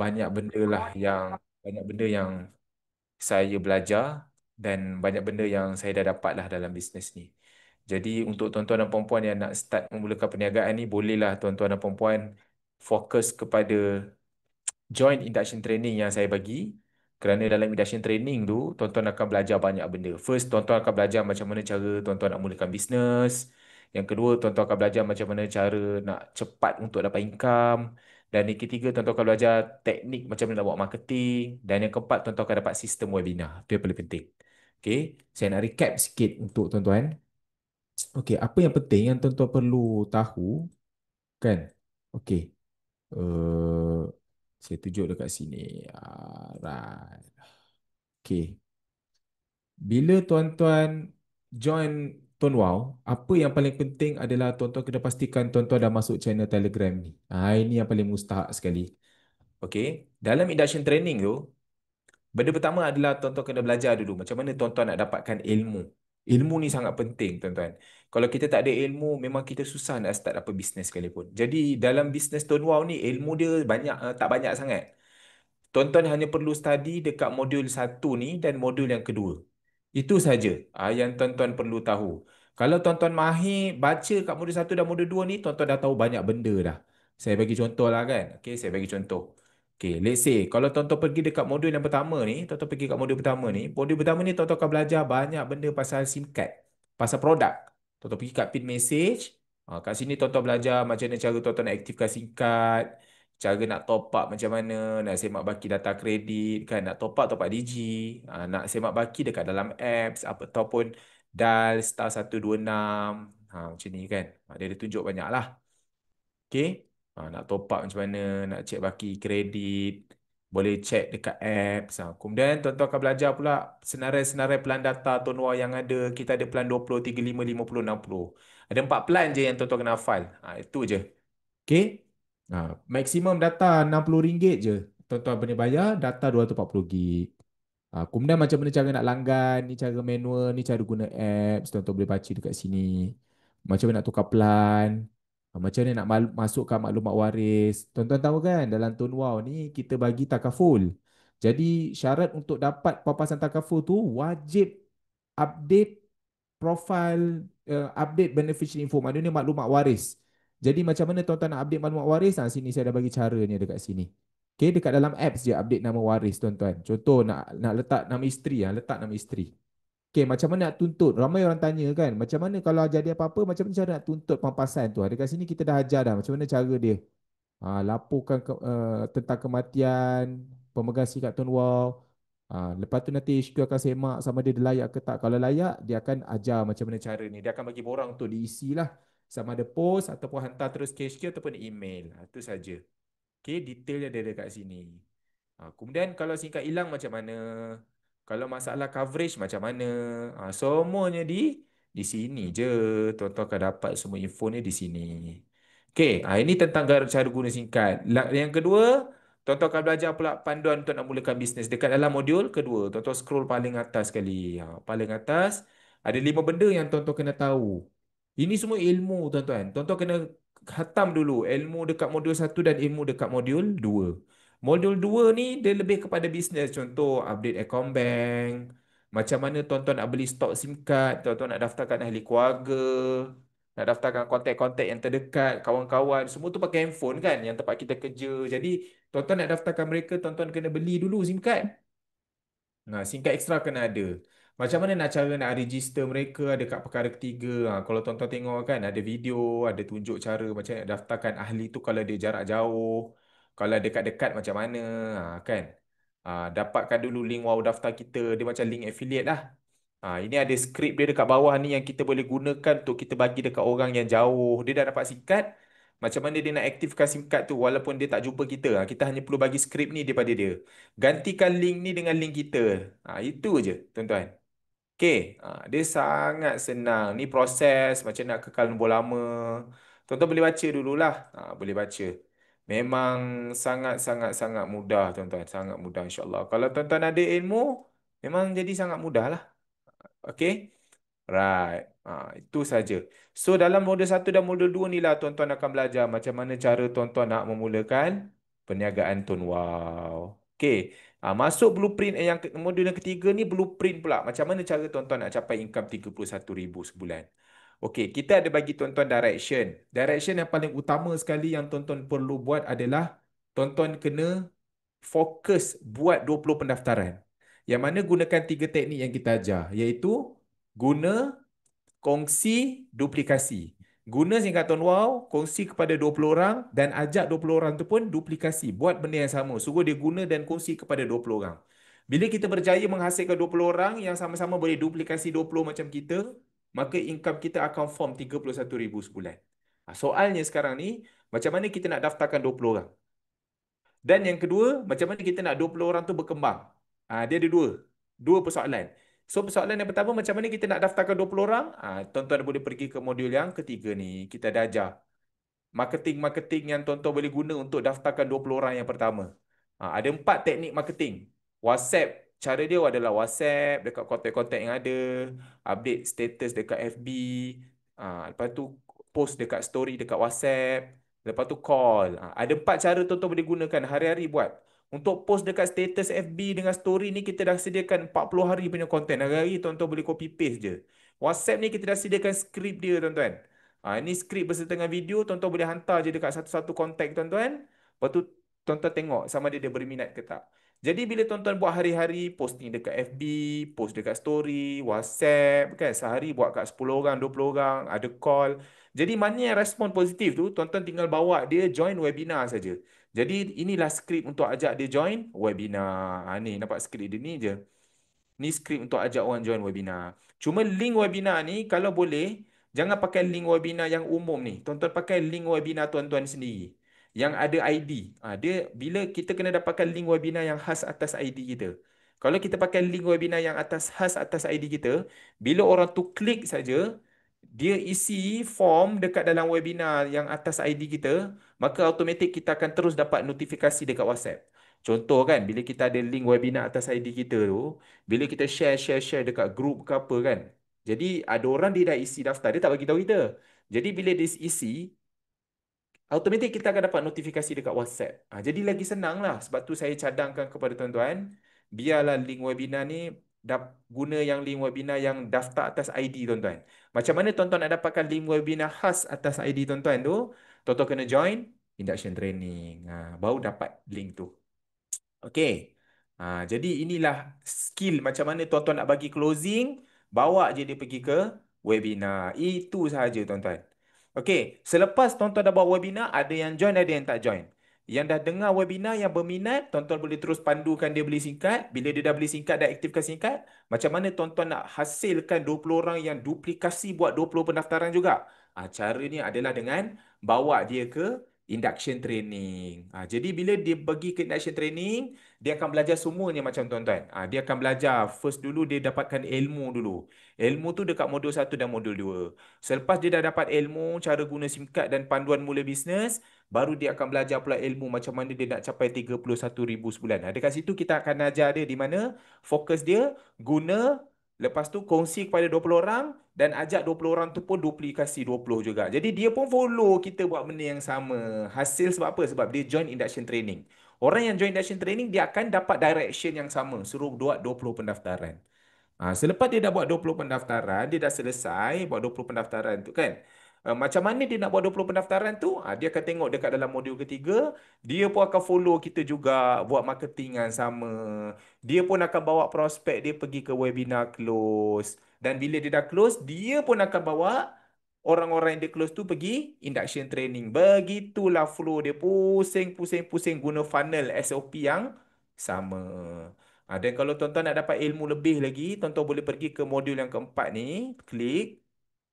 banyak benda lah yang banyak benda yang saya belajar dan banyak benda yang saya dah dapat lah dalam bisnes ni. Jadi untuk tuan-tuan dan puan-puan yang nak start memulakan perniagaan ni, bolehlah tuan-tuan dan puan-puan fokus kepada join induction training yang saya bagi. Kerana dalam induction training tu, tuan-tuan akan belajar banyak benda. First, tuan-tuan akan belajar macam mana cara tuan-tuan nak mulakan bisnes. Yang kedua, tuan-tuan akan belajar macam mana cara nak cepat untuk dapat income. Dan yang ketiga, tuan-tuan akan belajar teknik macam mana nak buat marketing. Dan yang keempat, tuan-tuan akan dapat sistem webinar. Itu yang paling penting. Okay, saya nak recap sikit untuk tuan-tuan. Okay, apa yang penting yang tuan-tuan perlu tahu, kan? Okay, uh, saya tunjuk dekat sini. Right. Okay. Bila tuan-tuan join Tuan Wow, apa yang paling penting adalah tuan-tuan kena pastikan tuan-tuan dah masuk channel Telegram ni. Ini yang paling mustahak sekali. Okay. Dalam induction training tu, benda pertama adalah tuan-tuan kena belajar dulu macam mana tuan-tuan nak dapatkan ilmu. Ilmu ni sangat penting, tuan-tuan. Kalau kita tak ada ilmu, memang kita susah nak start apa bisnes sekalipun. Jadi dalam bisnes Tuan Wow ni, ilmu dia banyak tak banyak sangat. Tuan-tuan hanya perlu study dekat modul satu ni dan modul yang kedua. Itu saja yang tuan-tuan perlu tahu. Kalau tuan-tuan mahir baca kat modul satu dan modul 2 ni, tuan-tuan dah tahu banyak benda dah. Saya bagi contoh lah kan. Okay, saya bagi contoh. Okay, let's say kalau tuan-tuan pergi dekat modul yang pertama ni, tuan-tuan pergi kat modul pertama ni tuan-tuan akan belajar banyak benda pasal SIM card, pasal produk. Tuan-tuan pergi kat pin message, kat sini tuan-tuan belajar macam mana cara tuan-tuan nak aktifkan SIM card, cara nak top up macam mana, nak semak baki data kredit kan, nak top up Digi, nak semak baki dekat dalam apps apa ataupun dial star 126, macam ni kan. Dia ada tunjuk banyak lah. Okay. Nak top up macam mana, nak cek baki kredit, boleh cek dekat apps. Kemudian tuan-tuan akan belajar pula senarai-senarai pelan data Tonwa yang ada. Kita ada pelan 20, 35, 50, 60. Ada 4 pelan je yang tuan-tuan kena hafal. Itu je. Okay. Maksimum data RM60 je. Tuan-tuan boleh bayar data 240 gig. Kemudian macam mana cara nak langgan, ni cara manual, ni cara guna apps, tuan-tuan boleh baca dekat sini. Macam mana nak tukar plan, macam mana nak masukkan maklumat waris. Tuan-tuan tahu kan dalam Tun Wow ni kita bagi takaful. Jadi syarat untuk dapat papasan takaful tu wajib update profile, update beneficiary info, maknanya maklumat waris. Jadi macam mana tuan-tuan nak update maklumat waris? Sini saya dah bagi caranya dekat sini. Okay, dekat dalam apps je update nama waris tuan-tuan. Contoh nak letak nama isteri, letak nama isteri. Okay, macam mana nak tuntut? Ramai orang tanya kan, macam mana kalau jadi apa-apa, macam mana cara nak tuntut pampasan tu? Dekat sini kita dah ajar dah macam mana cara dia. Laporkan tentang kematian pemegang sikat Tun Wow. Lepas tu nanti HQ akan semak sama dia layak ke tak. Kalau layak, dia akan ajar macam mana cara ni. Dia akan bagi borang untuk diisi lah. Sama ada post ataupun hantar terus ke HQ ataupun email. Itu saja. Okay, detailnya dia ada dekat sini. Kemudian kalau singkat hilang macam mana? Kalau masalah coverage macam mana? Semuanya di sini je. Tuan-tuan akan dapat semua info ni di sini. Okey, ini tentang cara guna singkat. Yang kedua, tuan-tuan akan belajar pula panduan untuk nak mulakan bisnes. Dekat dalam modul kedua, tuan-tuan scroll paling atas sekali. Paling atas, ada 5 benda yang tuan-tuan kena tahu. Ini semua ilmu, tuan-tuan. Tuan-tuan kena khatam dulu ilmu dekat modul satu dan ilmu dekat modul 2. Modul 2 ni dia lebih kepada bisnes. Contoh update akaun bank, macam mana tuan-tuan nak beli stok SIM card, tuan-tuan nak daftarkan ahli keluarga, nak daftarkan kontak-kontak yang terdekat, kawan-kawan, semua tu pakai handphone kan yang tempat kita kerja. Jadi tuan-tuan nak daftarkan mereka, tuan-tuan kena beli dulu SIM card. Singkat ekstra kena ada. Macam mana nak cara nak register mereka ada kat perkara ketiga. Kalau tuan-tuan tengok kan ada video, ada tunjuk cara macam nak daftarkan ahli tu kalau dia jarak jauh, kalau dekat-dekat macam mana, kan. Dapatkan dulu link wow daftar kita, dia macam link affiliate lah. Ini ada skrip dia dekat bawah ni yang kita boleh gunakan untuk kita bagi dekat orang yang jauh. Dia dah dapat SIM card, macam mana dia nak aktifkan SIM card tu walaupun dia tak jumpa kita. Kita hanya perlu bagi skrip ni daripada dia. Gantikan link ni dengan link kita. Itu je, tuan-tuan. Okey, dia sangat senang. Ni proses macam nak kekal nombor lama. Tuan-tuan boleh baca dululah. Boleh baca. Memang sangat-sangat-sangat mudah, tuan-tuan. Sangat mudah, insyaAllah. Kalau tuan-tuan ada ilmu, memang jadi sangat mudah lah. Okey? Right. Itu saja. So, dalam modul satu dan modul 2 ni lah tuan-tuan akan belajar macam mana cara tuan-tuan nak memulakan Perniagaan Tun Wow. Okey. Masuk blueprint modul yang ketiga ni blueprint pula. Macam mana cara tuan-tuan nak capai income 31,000 sebulan? Okey, kita ada bagi tuan-tuan direction. Direction yang paling utama sekali yang tuan-tuan perlu buat adalah tuan-tuan kena fokus buat 20 pendaftaran. Yang mana gunakan tiga teknik yang kita ajar, iaitu guna, kongsi, duplikasi. Guna singkatan wow, kongsi kepada 20 orang dan ajak 20 orang tu pun duplikasi. Buat benda yang sama. Suruh dia guna dan kongsi kepada 20 orang. Bila kita berjaya menghasilkan 20 orang yang sama-sama boleh duplikasi 20 macam kita, maka income kita akan form 31,000 sebulan. Soalnya sekarang ni, macam mana kita nak daftarkan 20 orang? Dan yang kedua, macam mana kita nak 20 orang tu berkembang? Dia ada dua. Dua persoalan. So, persoalan yang pertama, macam mana kita nak daftarkan 20 orang? Tuan-tuan boleh pergi ke modul yang ketiga ni. Kita dah ajar marketing-marketing yang tuan-tuan boleh guna untuk daftarkan 20 orang yang pertama. Ada empat teknik marketing. WhatsApp, cara dia adalah WhatsApp dekat kontak-kontak yang ada, update status dekat FB, lepas tu post dekat story dekat WhatsApp, lepas tu call. Ada empat cara tuan-tuan boleh gunakan hari-hari buat. Untuk post dekat status FB dengan story ni kita dah sediakan 40 hari punya konten. Hari-hari tuan-tuan boleh copy paste je. WhatsApp ni kita dah sediakan skrip dia tuan-tuan. Ini skrip berserta dengan video, tuan-tuan boleh hantar je dekat satu-satu kontak tuan-tuan. Lepas tu tuan-tuan tengok sama ada dia berminat ke tak. Jadi bila tuan-tuan buat hari-hari, posting dekat FB, post dekat story, WhatsApp, kan sehari buat kat 10 orang, 20 orang, ada call. Jadi mana yang respon positif tu, tuan-tuan tinggal bawa dia join webinar saja. Jadi inilah skrip untuk ajak dia join webinar. Ni nampak skrip dia ni je. Ni skrip untuk ajak orang join webinar. Cuma link webinar ni kalau boleh jangan pakai link webinar yang umum ni. Tuan-tuan pakai link webinar tuan-tuan sendiri yang ada ID. Dia bila kita kena dapatkan link webinar yang khas atas ID kita. Kalau kita pakai link webinar yang khas atas ID kita, bila orang tu klik saja, dia isi form dekat dalam webinar yang atas ID kita, maka automatik kita akan terus dapat notifikasi dekat WhatsApp. Contoh kan, bila kita ada link webinar atas ID kita tu, bila kita share dekat grup ke apa kan. Jadi ada orang dia dah isi daftar, dia tak bagi tahu kita. Jadi bila dia isi, automatik kita akan dapat notifikasi dekat WhatsApp. Jadi lagi senang lah. Sebab tu saya cadangkan kepada tuan-tuan, biarlah link webinar ni guna yang link webinar yang daftar atas ID tuan-tuan. Macam mana tuan-tuan nak dapatkan link webinar khas atas ID tuan-tuan tu? Tuan-tuan kena join induction training. Baru dapat link tu. Okey. Jadi inilah skill macam mana tuan-tuan nak bagi closing, bawa je dia pergi ke webinar. Itu sahaja tuan-tuan. Okey, selepas tuan-tuan dah buat webinar, ada yang join, ada yang tak join. Yang dah dengar webinar, yang berminat, tuan-tuan boleh terus pandukan dia beli singkat. Bila dia dah beli singkat, dah aktifkan singkat, macam mana tuan-tuan nak hasilkan 20 orang yang duplikasi buat 20 pendaftaran juga? Cara ni adalah dengan bawa dia ke induction training. Jadi bila dia pergi ke induction training, dia akan belajar semuanya macam tuan-tuan. Dia akan belajar. First dulu dia dapatkan ilmu dulu. Ilmu tu dekat modul 1 dan modul 2. Selepas dia dah dapat ilmu, cara guna SIM card dan panduan mula bisnes, baru dia akan belajar pula ilmu macam mana dia nak capai 31,000 sebulan. Dekat situ kita akan ajar dia di mana fokus dia guna. Lepas tu kongsi kepada 20 orang dan ajak 20 orang tu pun duplikasi 20 juga. Jadi dia pun follow kita buat benda yang sama. Hasil sebab apa? Sebab dia join induction training. Orang yang join induction training dia akan dapat direction yang sama. Suruh buat 20 pendaftaran. Selepas dia dah buat 20 pendaftaran, dia dah selesai buat 20 pendaftaran tu kan. Macam mana dia nak buat 20 pendaftaran tu? Dia akan tengok dekat dalam modul ketiga, dia pun akan follow kita juga buat marketing yang sama. Dia pun akan bawa prospek dia pergi ke webinar close. Dan bila dia dah close, dia pun akan bawa orang-orang yang dia close tu pergi induction training. Begitulah flow dia pusing guna funnel SOP yang sama. Dan kalau tuan-tuan nak dapat ilmu lebih lagi, tuan-tuan boleh pergi ke modul yang keempat ni, klik,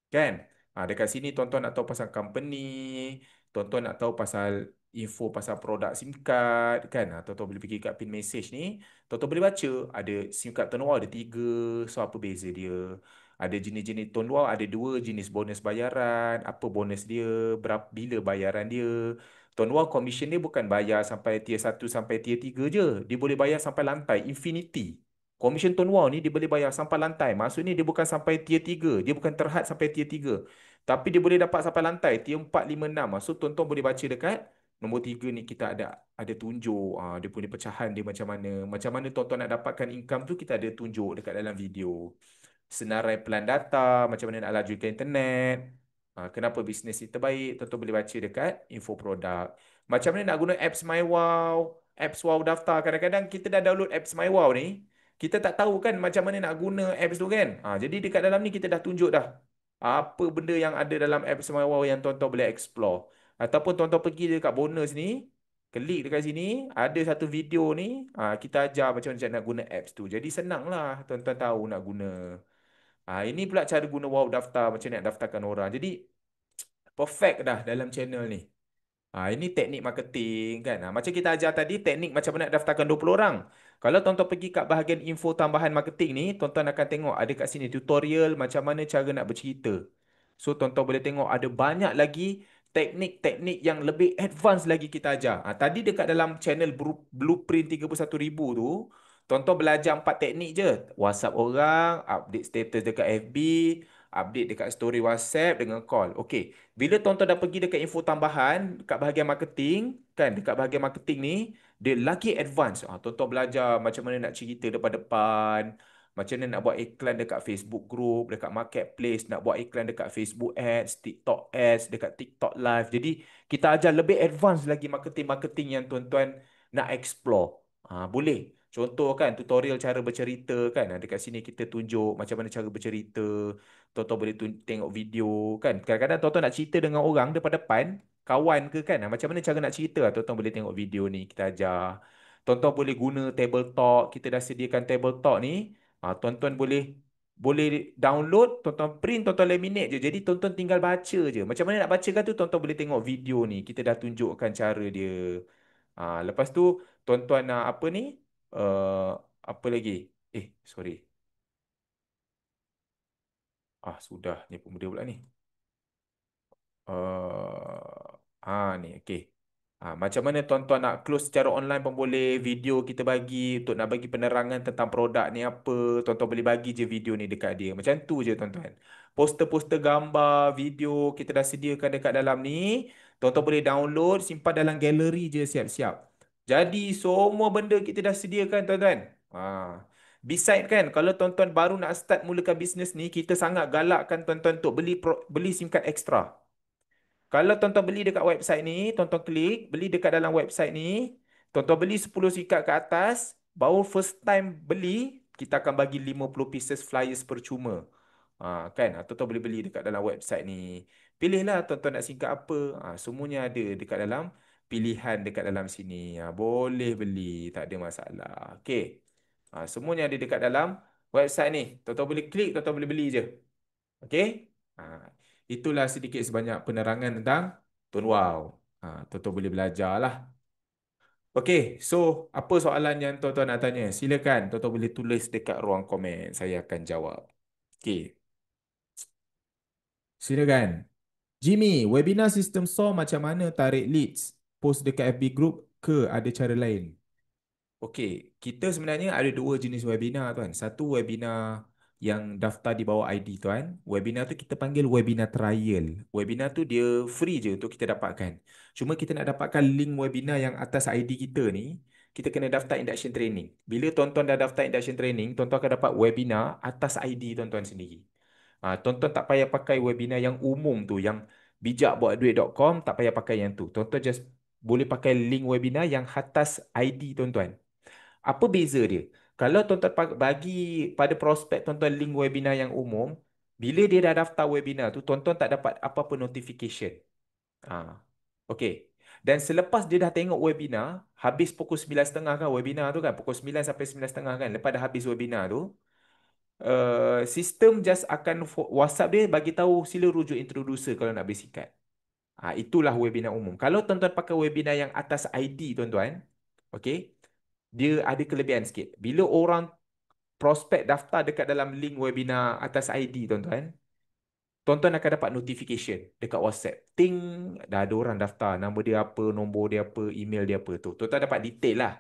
kan? Dekat sini tuan-tuan nak tahu pasal company, tuan-tuan nak tahu pasal info pasal produk SIM card, kan? Tuan-tuan boleh pergi kat pin message ni, tuan-tuan boleh baca, ada SIM card Tone Wow ada 3, so apa beza dia? Ada jenis-jenis Tone Wow, ada 2 jenis bonus bayaran, apa bonus dia, berapa bila bayaran dia. Tone Wow commission dia bukan bayar sampai tier 1 sampai tier 3 je, dia boleh bayar sampai lantai, infinity. Commission Tone Wow ni dia boleh bayar sampai lantai. Maksudnya dia bukan sampai tier 3. Dia bukan terhad sampai tier 3. Tapi dia boleh dapat sampai lantai. Tier 4, 5, 6. Maksud tuan-tuan boleh baca dekat Nombor tiga ni kita ada tunjuk dia punya pecahan dia macam mana. Macam mana tuan-tuan nak dapatkan income tu kita ada tunjuk dekat dalam video. Senarai pelan data, macam mana nak laju ke internet. Kenapa bisnes ini terbaik, tuan-tuan boleh baca dekat info produk. Macam mana nak guna apps MyWow, apps Wow Daftar. Kadang-kadang kita dah download apps MyWow ni, kita tak tahu kan macam mana nak guna apps tu kan. Jadi dekat dalam ni kita dah tunjuk dah apa benda yang ada dalam apps MyWow yang tuan-tuan boleh explore. Ataupun tuan-tuan pergi dekat bonus ni, klik dekat sini, ada satu video ni, kita ajar macam mana nak guna apps tu. Jadi senanglah tuan-tuan tahu nak guna. Ini pula cara guna Wow Daftar, macam mana nak daftarkan orang. Jadi perfect dah dalam channel ni. Ini teknik marketing kan. Macam kita ajar tadi, teknik macam mana nak daftarkan 20 orang. Kalau tuan-tuan pergi kat bahagian info tambahan marketing ni, tuan-tuan akan tengok ada kat sini tutorial macam mana cara nak bercerita. So, tuan-tuan boleh tengok ada banyak lagi teknik-teknik yang lebih advance lagi kita ajar. Tadi dekat dalam channel Blueprint 31,000 tu, tuan-tuan belajar 4 teknik je. WhatsApp orang, update status dekat FB, update dekat story WhatsApp dengan call. Okey. Bila tuan-tuan dah pergi dekat info tambahan, dekat bahagian marketing, kan, dekat bahagian marketing ni, dia lagi advance. Tuan-tuan belajar macam mana nak cerita depan-depan, macam mana nak buat iklan dekat Facebook group, dekat marketplace, nak buat iklan dekat Facebook ads, TikTok ads, dekat TikTok live. Jadi, kita ajar lebih advance lagi marketing-marketing yang tuan-tuan nak explore. Boleh. Contoh kan, tutorial cara bercerita kan. Dekat sini kita tunjuk macam mana cara bercerita. Tuan-tuan boleh tengok video kan. Kadang-kadang tuan-tuan nak cerita dengan orang depan-depan, kawan ke kan. Macam mana cara nak cerita, tuan-tuan boleh tengok video ni, kita ajar. Tuan-tuan boleh guna table talk, kita dah sediakan table talk ni. Tuan-tuan boleh boleh download, tuan-tuan print, tuan-tuan laminate je. Jadi tuan-tuan tinggal baca je. Macam mana nak bacakan tu, tuan-tuan boleh tengok video ni. Kita dah tunjukkan cara dia. Lepas tu, tuan-tuan nak apa ni? Uh, Apa lagi? Sorry. Sudah. Ni pemuda pula ni. Ni okey. Macam mana tuan-tuan nak close secara online pun boleh. Video kita bagi untuk nak bagi penerangan tentang produk ni apa. Tuan-tuan boleh bagi je video ni dekat dia. Macam tu je tuan-tuan. Poster-poster gambar, video kita dah sediakan dekat dalam ni. Tuan-tuan boleh download, simpan dalam galeri je siap-siap. Jadi semua benda kita dah sediakan tuan-tuan. Beside kan, kalau tuan-tuan baru nak start mulakan bisnes ni, kita sangat galakkan tuan-tuan untuk beli SIM card extra. Kalau tuan-tuan beli dekat website ni, tuan-tuan klik, beli dekat dalam website ni, tuan-tuan beli 10 sikat ke atas, baru first time beli, kita akan bagi 50 pieces flyers percuma. Kan? Tuan-tuan boleh beli dekat dalam website ni. Pilihlah tuan-tuan nak singkat apa. Semuanya ada dekat dalam pilihan dekat dalam sini. Boleh beli, tak ada masalah. Okey. Semuanya ada dekat dalam website ni. Tuan-tuan boleh klik, tuan-tuan boleh beli je. Okey? Itulah sedikit sebanyak penerangan tentang Tun Wow. Tuan-tuan boleh belajar lah. Okey, so apa soalan yang tuan-tuan nak tanya? Silakan, tuan-tuan boleh tulis dekat ruang komen. Saya akan jawab. Okey, silakan. Jimmy, webinar sistem SAW macam mana tarik leads? Post dekat FB group ke ada cara lain? Okey, kita sebenarnya ada dua jenis webinar tuan. Satu webinar yang daftar di bawah ID tuan. Webinar tu kita panggil webinar trial. Webinar tu dia free je untuk kita dapatkan. Cuma kita nak dapatkan link webinar yang atas ID kita ni, kita kena daftar induction training. Bila tuan-tuan dah daftar induction training, tuan-tuan akan dapat webinar atas ID tuan-tuan sendiri. Tuan-tuan tak payah pakai webinar yang umum tu, yang bijakbuatduit.com, tak payah pakai yang tu. Tuan-tuan just boleh pakai link webinar yang atas ID tuan-tuan. Apa beza dia? Kalau tuan-tuan bagi pada prospek tuan-tuan link webinar yang umum, bila dia dah daftar webinar tu, tuan-tuan tak dapat apa-apa notification. Okey. Dan selepas dia dah tengok webinar, habis pukul 9.30 kan webinar tu kan, pukul 9 sampai 9.30 kan, lepas dah habis webinar tu, sistem just akan WhatsApp dia bagi tahu sila rujuk introducer kalau nak basic card. Itulah webinar umum. Kalau tuan-tuan pakai webinar yang atas ID tuan-tuan, okey, dia ada kelebihan sikit. Bila orang prospek daftar dekat dalam link webinar atas ID tuan-tuan, tuan-tuan akan dapat notification dekat WhatsApp. Ting, dah ada orang daftar. Nama dia apa, nombor dia apa, email dia apa tu. Tuan-tuan dapat detail lah.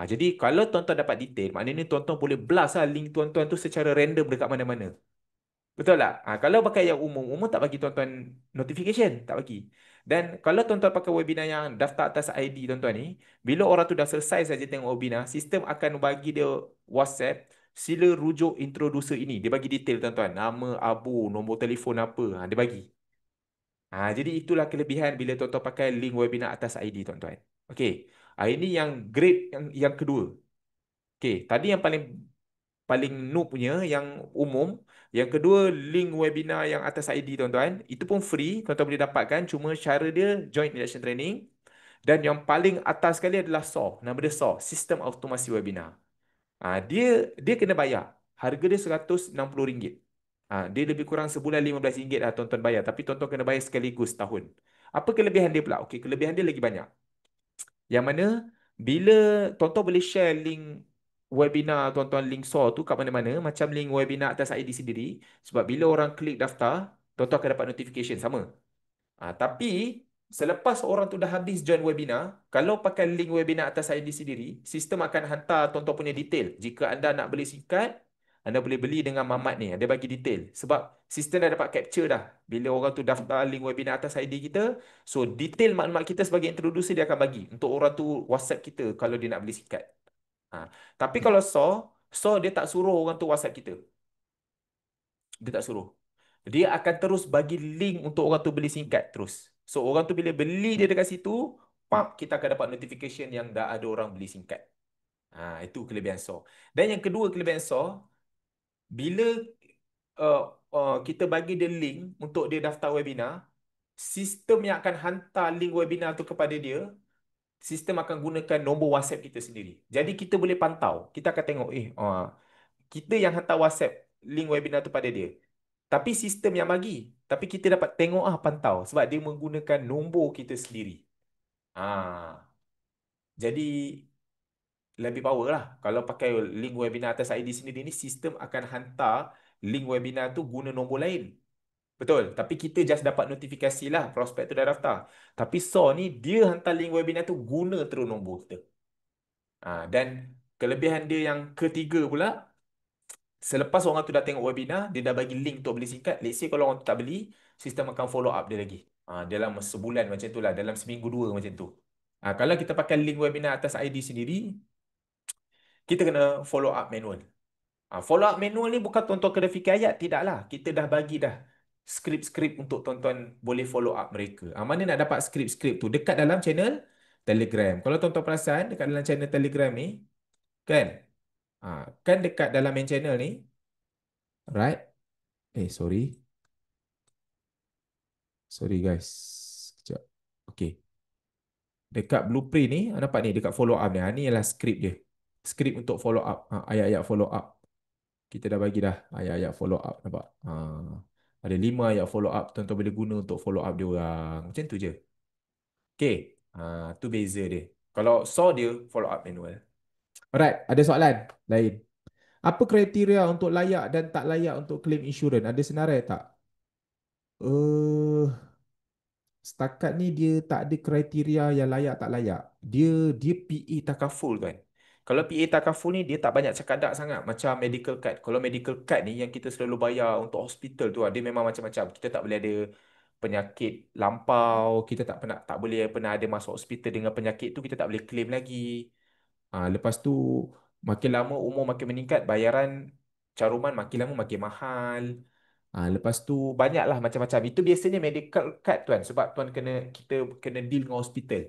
Jadi kalau tuan-tuan dapat detail, maknanya tuan-tuan boleh blast lah link tuan-tuan tu secara random dekat mana-mana. Betul tak? Kalau pakai yang umum, umum tak bagi tuan-tuan notification, tak bagi. Dan kalau tuan-tuan pakai webinar yang daftar atas ID tuan-tuan ni, bila orang tu dah selesai saja tengok webinar, sistem akan bagi dia WhatsApp, sila rujuk introducer ini. Dia bagi detail tuan-tuan, nama, abu, nombor telefon apa, dia bagi. Jadi itulah kelebihan bila tuan-tuan pakai link webinar atas ID tuan-tuan. Okey. Ini yang grade yang kedua. Okey, tadi yang paling paling noob punya yang umum. Yang kedua, link webinar yang atas ID tuan-tuan. Itu pun free, tuan-tuan boleh dapatkan. Cuma cara dia joint induction training. Dan yang paling atas sekali adalah SAW. Nama dia SAW, Sistem Automasi Webinar. Dia kena bayar. Harga dia RM160. Dia lebih kurang sebulan RM15 lah tuan-tuan bayar. Tapi tuan-tuan kena bayar sekaligus setahun. Apa kelebihan dia pula? Okey, kelebihan dia lagi banyak. Yang mana bila tuan-tuan boleh share link webinar tuan-tuan, link SOR tu kat mana-mana, macam link webinar atas ID sendiri, sebab bila orang klik daftar, tuan-tuan akan dapat notification sama. Tapi selepas orang tu dah habis join webinar, kalau pakai link webinar atas ID sendiri, sistem akan hantar tuan-tuan punya detail. Jika anda nak beli SIM card, anda boleh beli dengan Mamat ni. Dia bagi detail. Sebab sistem dah dapat capture dah. Bila orang tu daftar link webinar atas ID kita, so detail maklumat kita sebagai introducer dia akan bagi untuk orang tu WhatsApp kita kalau dia nak beli SIM card. Tapi kalau SAW dia tak suruh orang tu WhatsApp kita. Dia tak suruh. Dia akan terus bagi link untuk orang tu beli SIM card terus. So orang tu bila beli dia dekat situ, kita akan dapat notification yang dah ada orang beli SIM card. Itu kelebihan SAW. Dan yang kedua kelebihan SAW, bila uh, kita bagi dia link untuk dia daftar webinar, sistem yang akan hantar link webinar tu kepada dia, sistem akan gunakan nombor WhatsApp kita sendiri. Jadi kita boleh pantau. Kita akan tengok, kita yang hantar WhatsApp link webinar tu pada dia. Tapi sistem yang bagi. Tapi kita dapat tengok pantau sebab dia menggunakan nombor kita sendiri. Jadi lebih power lah. Kalau pakai link webinar atas ID sendiri ni, sistem akan hantar link webinar tu guna nombor lain. Betul. Tapi kita just dapat notifikasi lah prospek tu dah daftar. Tapi ni dia hantar link webinar tu guna terus nombor kita. Dan kelebihan dia yang ketiga pula, selepas orang tu dah tengok webinar, dia dah bagi link untuk beli SIM card. Let's say kalau orang tu tak beli, sistem akan follow up dia lagi. Dalam sebulan macam tu lah, dalam seminggu dua macam tu. Kalau kita pakai link webinar atas ID sendiri, kita kena follow up manual. Follow up manual ni bukan tuan-tuan kena fikir ayat, tidaklah. Kita dah bagi dah skrip-skrip untuk tuan-tuan boleh follow up mereka. Mana nak dapat skrip-skrip tu? Dekat dalam channel Telegram. Kalau tuan-tuan perasan, dekat dalam channel Telegram ni, kan? Kan dekat dalam main channel ni, right? Sorry. Sorry guys. Sekejap. Okay. Dekat blueprint ni, nampak ni, dekat follow up ni. Ni ialah skrip dia. Skrip untuk follow up. Ayat-ayat follow up. Kita dah bagi dah ayat-ayat follow up. Nampak? Ada 5 ayat follow up. Tuan-tuan boleh guna untuk follow up dia orang. Macam tu je. Okay. Tu beza dia. Kalau saw dia, follow up manual. Alright. Ada soalan lain? Apa kriteria untuk layak dan tak layak untuk claim insurans? Ada senarai tak? Setakat ni dia tak ada kriteria yang layak tak layak. Dia PA takaful kan. Kalau PA takaful ni dia tak banyak cakadak sangat macam medical card. Kalau medical card ni yang kita selalu bayar untuk hospital tu, dia memang macam-macam. Kita tak boleh ada penyakit lampau, kita tak boleh pernah ada masuk hospital dengan penyakit tu, kita tak boleh claim lagi. Lepas tu makin lama umur makin meningkat, bayaran caruman makin lama makin mahal. Lepas tu banyaklah macam-macam. Itu biasanya medical card tuan sebab tuan kita kena deal dengan hospital.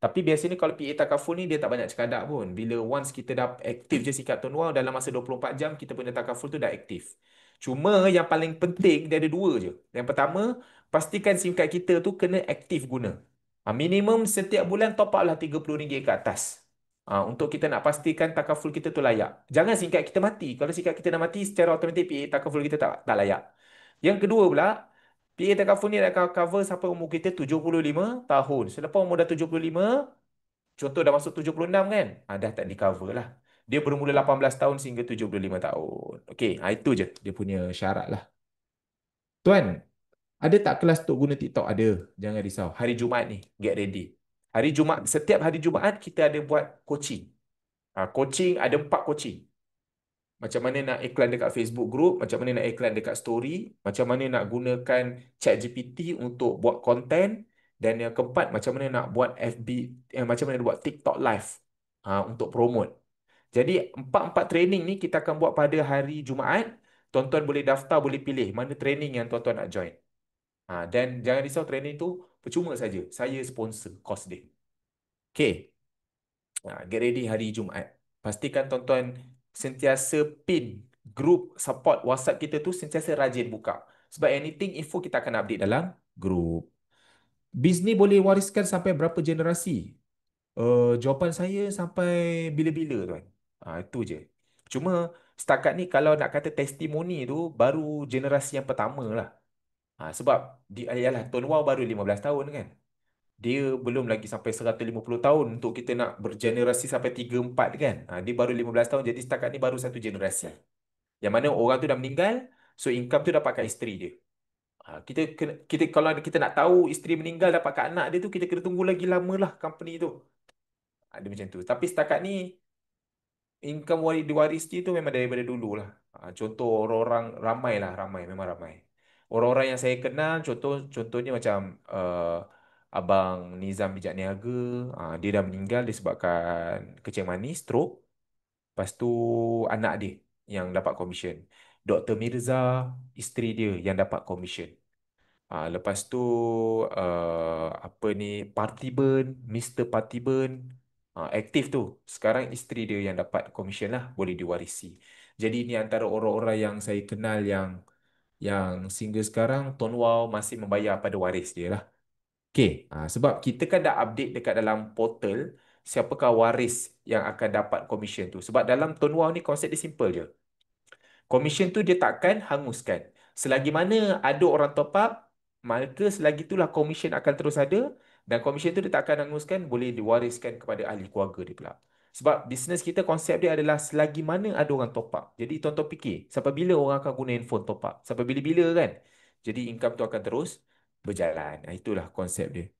Tapi biasanya kalau PA takaful ni dia tak banyak cekadak pun. Bila once kita dah aktif je sikap tuan dalam masa 24 jam kita punya takaful tu dah aktif. Cuma yang paling penting dia ada dua je. Yang pertama, pastikan SIM card kita tu kena aktif guna. Minimum setiap bulan top up lah RM30 ke atas. Untuk kita nak pastikan takaful kita tu layak. Jangan SIM card kita mati. Kalau SIM card kita dah mati, secara automatik PA takaful kita tak layak. Yang kedua pula, PA takaful ni akan cover sampai umur kita 75 tahun. Selepas umur dah 75, contoh dah masuk 76 kan? Dah tak di cover lah. Dia bermula 18 tahun sehingga 75 tahun. Okey, itu je dia punya syarat lah. Tuan, ada tak kelas untuk guna TikTok? Ada. Jangan risau. Hari Jumaat ni, get ready. Setiap hari Jumaat kita ada buat coaching. Coaching, ada 4 coaching. Macam mana nak iklan dekat Facebook group, macam mana nak iklan dekat story, macam mana nak gunakan ChatGPT untuk buat konten, Dan yang keempat, macam mana nak buat FB, macam mana nak buat TikTok live untuk promote. Jadi empat-empat training ni kita akan buat pada hari Jumaat. Tuan-tuan boleh daftar, boleh pilih mana training yang tuan-tuan nak join. Dan jangan risau, training tu percuma saja. Saya sponsor kos dia. Okay. Get ready hari Jumaat. Pastikan tuan-tuan sentiasa pin group support WhatsApp kita tu, sentiasa rajin buka. Sebab anything info kita akan update dalam group. Bisnes boleh wariskan sampai berapa generasi? Jawapan saya sampai bila-bila tuan. Itu je. Cuma setakat ni kalau nak kata testimoni tu baru generasi yang pertama lah. Sebab yalah, Tuan Wow baru 15 tahun kan. Dia belum lagi sampai 150 tahun untuk kita nak bergenerasi sampai 3 4 kan. Dia baru 15 tahun, jadi setakat ni baru satu generasi. Yang mana orang tu dah meninggal, so income tu dapat kat isteri dia. Kita kalau kita nak tahu isteri meninggal dapat kat anak dia tu, kita kena tunggu lagi lama lah company tu. Ada macam tu. Tapi setakat ni income diwarisi tu memang daripada dulu lah. Contoh orang-orang ramai lah, ramai, memang ramai. Orang-orang yang saya kenal, contohnya macam Abang Nizam Bijak Niaga, dia dah meninggal disebabkan kencing manis, stroke. Lepas tu anak dia yang dapat komisen. Dr. Mirza, isteri dia yang dapat komisen. Lepas tu apa ni, Partiban, Mr. Partiban, aktif tu. Sekarang isteri dia yang dapat komisen lah, boleh diwarisi. Jadi ini antara orang-orang yang saya kenal yang single sekarang. Tuan Wow masih membayar pada waris dia lah. Okey, sebab kita kan dah update dekat dalam portal siapakah waris yang akan dapat komisen tu. Sebab dalam Tuan Wow ni konsep dia simple je. Komisen tu dia takkan hanguskan. Selagi mana ada orang top up, maka selagi itulah komisen akan terus ada, dan komisen tu dia tak akan hanguskan, boleh diwariskan kepada ahli keluarga dia pula. Sebab bisnes kita konsep dia adalah selagi mana ada orang top up. Jadi tuan-tuan fikir, sampai bila orang akan guna handphone top up? Sampai bila-bila kan? Jadi income tu akan terus berjalan. Itulah konsep dia.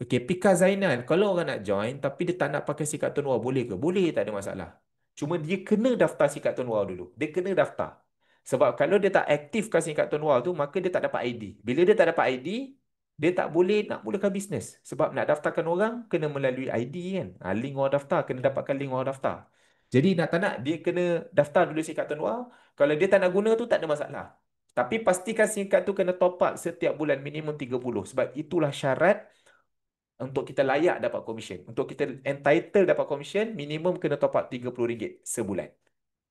Okey, Pika Zainan. Kalau orang nak join tapi dia tak nak pakai sikat Tun Wow, boleh ke? Boleh, tak ada masalah. Cuma dia kena daftar sikat Tun Wow dulu. Dia kena daftar. Sebab kalau dia tak aktifkan sikat Tun Wow tu, maka dia tak dapat ID. Bila dia tak dapat ID, dia tak boleh nak mulakan bisnes. Sebab nak daftarkan orang, kena melalui ID kan. Link orang daftar, kena dapatkan link orang daftar. Jadi nak tak nak, dia kena daftar dulu sikat Tun Wow. Kalau dia tak nak guna tu, tak ada masalah. Tapi pastikan sikat tu kena top up setiap bulan minimum 30. Sebab itulah syarat untuk kita layak dapat komisen. Untuk kita entitled dapat komisen, minimum kena top up RM30 sebulan.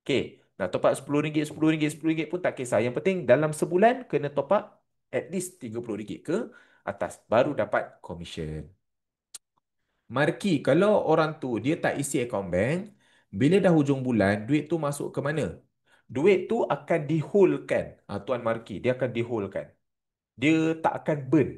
Okey. Nak top up RM10, RM10, RM10 pun tak kisah. Yang penting dalam sebulan kena top up at least RM30 ke atas. Baru dapat komisen. Marki, kalau orang tu dia tak isi akaun bank, bila dah hujung bulan, duit tu masuk ke mana? Duit tu akan diholkan. Tuan Marki, dia akan diholkan. Dia tak akan burn.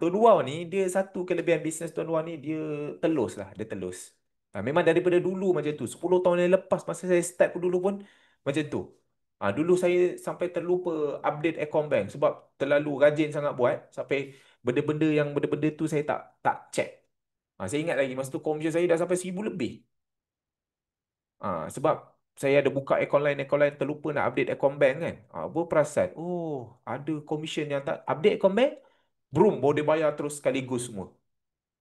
Tuan Wow ni, dia satu kelebihan bisnes Tuan Wow ni, dia telus lah. Dia telus. Memang daripada dulu macam tu. 10 tahun yang lepas, masa saya start pun dulu pun macam tu. Dulu saya sampai terlupa update Account Bank sebab terlalu rajin sangat buat. Sampai benda-benda tu saya tak check. Saya ingat lagi masa tu komisen saya dah sampai 1,000 lebih. Sebab saya ada buka account lain terlupa nak update account bank kan. Berperasan, oh ada komisen yang tak update account bank, boom, baru dia bayar terus sekaligus semua.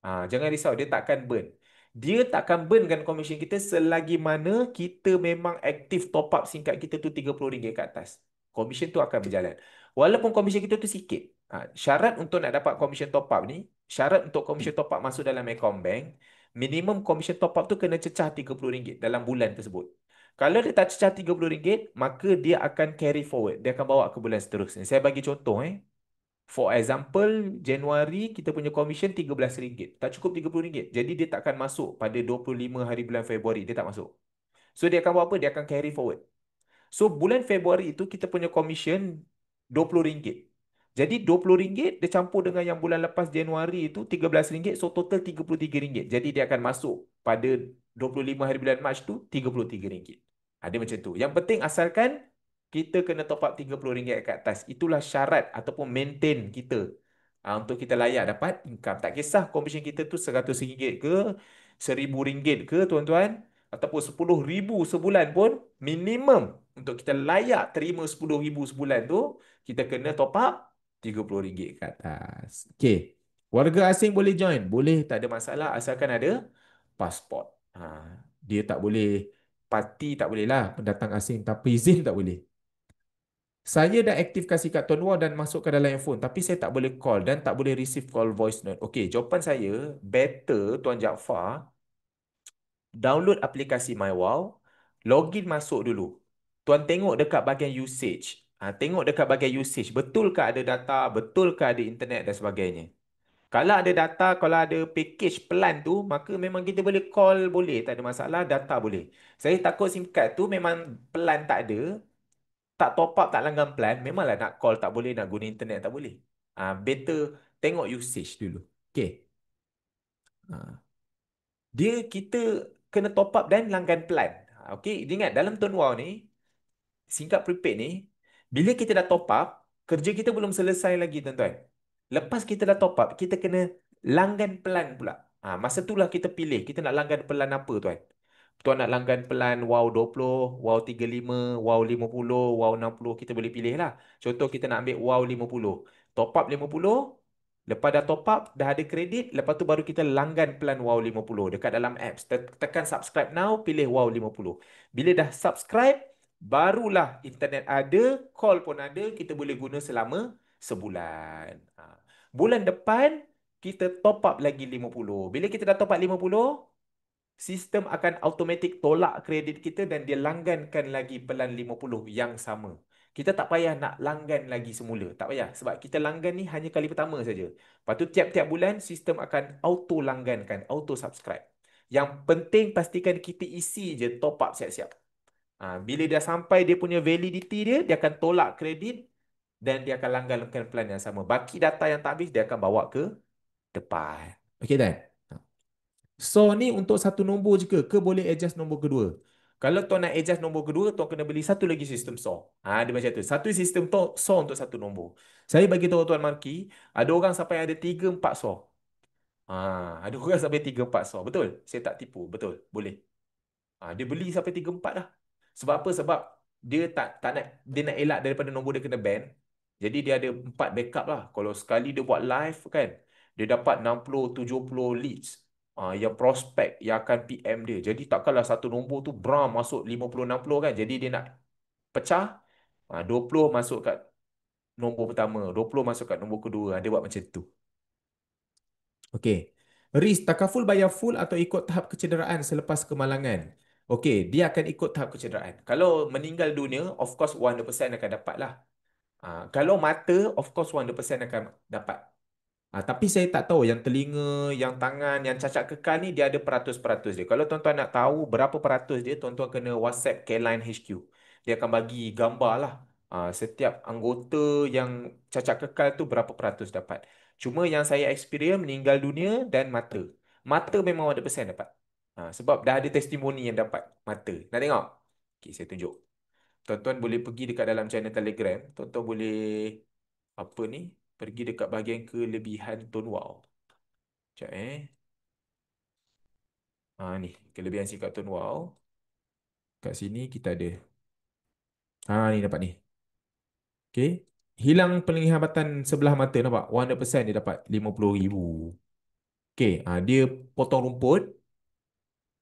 Jangan risau, dia takkan burn. Dia takkan burnkan komisen kita selagi mana kita memang aktif top up singkat kita tu RM30 ke atas. Komisen tu akan berjalan. Walaupun komisen kita tu sikit. Syarat untuk nak dapat komisen top up ni, syarat untuk komisen top up masuk dalam account bank, minimum komisen top up tu kena cecah RM30 dalam bulan tersebut. Kalau dia tak cecah RM30, maka dia akan carry forward. Dia akan bawa ke bulan seterusnya. Saya bagi contoh. For example, Januari kita punya commission RM13. Tak cukup RM30. Jadi dia takkan masuk pada 25 hari bulan Februari. Dia tak masuk. So dia akan buat apa? Dia akan carry forward. So bulan Februari itu kita punya commission RM20. Jadi RM20 dia campur dengan yang bulan lepas Januari itu RM13. So total RM33. Jadi dia akan masuk pada 25 hari bulan Mac tu RM33. Ada macam tu. Yang penting asalkan kita kena top up RM30 ke atas. Itulah syarat ataupun maintain kita untuk kita layak dapat income. Tak kisah komisen kita tu RM100 ke RM1,000 ke tuan-tuan, ataupun RM10,000 sebulan pun, minimum untuk kita layak terima RM10,000 sebulan tu, kita kena top up RM30 ke atas. Okey. Warga asing boleh join, boleh, tak ada masalah asalkan ada pasport. Ha, dia tak boleh, parti tak boleh lah pendatang asing, tapi izin tak boleh. Saya dah aktifkan kad Tonwa dan masukkan dalam handphone, tapi saya tak boleh call dan tak boleh receive call voice note. Okey, jawapan saya, better Tuan Jaafar, download aplikasi MyWow, login masuk dulu. Tuan tengok dekat bahagian usage. Tengok dekat bahagian usage, betulkah ada data, betulkah ada internet dan sebagainya. Kalau ada data, kalau ada package plan tu, maka memang kita boleh call, boleh, tak ada masalah, data boleh. Saya takut SIM card tu memang plan tak ada, tak top up, tak langgan plan, memanglah nak call tak boleh, nak guna internet tak boleh. Better tengok usage dulu. Okay. Dia kita kena top up dan langgan plan. Okey, ingat dalam Tone Wow ni, singkat prepaid ni, bila kita dah top up, kerja kita belum selesai lagi tuan-tuan. Lepas kita dah top up, kita kena langgan pelan pula. Masa itulah kita pilih, kita nak langgan pelan apa tuan. Tuan nak langgan pelan Wow 20, Wow 35, Wow 50, Wow 60, kita boleh pilih lah. Contoh kita nak ambil Wow 50. Top up 50, lepas dah top up, dah ada kredit, lepas tu baru kita langgan pelan Wow 50 dekat dalam apps. Tekan subscribe now, pilih Wow 50. Bila dah subscribe, barulah internet ada, call pun ada, kita boleh guna selama sebulan. Bulan depan, kita top up lagi 50. Bila kita dah top up 50, sistem akan automatik tolak kredit kita dan dia langgankan lagi pelan 50 yang sama. Kita tak payah nak langgan lagi semula. Tak payah. Sebab kita langgan ni hanya kali pertama saja. Lepas tu tiap-tiap bulan sistem akan auto langgankan, auto subscribe. Yang penting pastikan kita isi je top up siap-siap. Bila dia sampai dia punya validity dia, dia akan tolak kredit dan dia akan langgankan plan yang sama. Baki data yang tak habis, dia akan bawa ke depan. Okey Dan? So ni untuk satu nombor je ke boleh adjust nombor kedua? Kalau tuan nak adjust nombor kedua, tuan kena beli satu lagi sistem SAW. Dia macam tu. Satu sistem tu SAW untuk satu nombor. Saya bagi tahu Tuan Marki, ada orang sampai ada 3 4 SAW. Ada orang sampai 3 4 SAW. Betul? Saya tak tipu. Betul. Boleh. Dia beli sampai 3 4 dah. Sebab apa? Sebab dia tak nak, dia nak elak daripada nombor dia kena ban. Jadi dia ada 4 backup lah. Kalau sekali dia buat live kan, dia dapat 60 70 leads. Yang prospek yang akan PM dia. Jadi takkanlah satu nombor tu bram masuk 50 60 kan. Jadi dia nak pecah, 20 masuk kat nombor pertama, 20 masuk kat nombor kedua. Dia buat macam tu. Okey. Risk takaful bayar full atau ikut tahap kecederaan selepas kemalangan. Okey, dia akan ikut tahap kecederaan. Kalau meninggal dunia, of course 100% akan dapat lah. Kalau mata, of course 100% akan dapat. Tapi saya tak tahu yang telinga, yang tangan, yang cacat kekal ni dia ada peratus-peratus dia. Kalau tuan-tuan nak tahu berapa peratus dia, tuan-tuan kena WhatsApp Careline HQ. Dia akan bagi gambar lah. Setiap anggota yang cacat kekal tu berapa peratus dapat. Cuma yang saya experience meninggal dunia dan mata. Mata memang 100% dapat. Sebab dah ada testimoni yang dapat mata. Nak tengok? Okay, saya tunjuk. Tuan-tuan boleh pergi dekat dalam channel Telegram. Tuan-tuan boleh apa ni? Pergi dekat bahagian kelebihan Tone Wow. Sekejap ni kelebihan sikap Tone Wow. Kat sini kita ada. Ni dapat ni. Okey. Hilang penglihatan sebelah mata nampak? 100% dia dapat 50,000. Okey, dia potong rumput,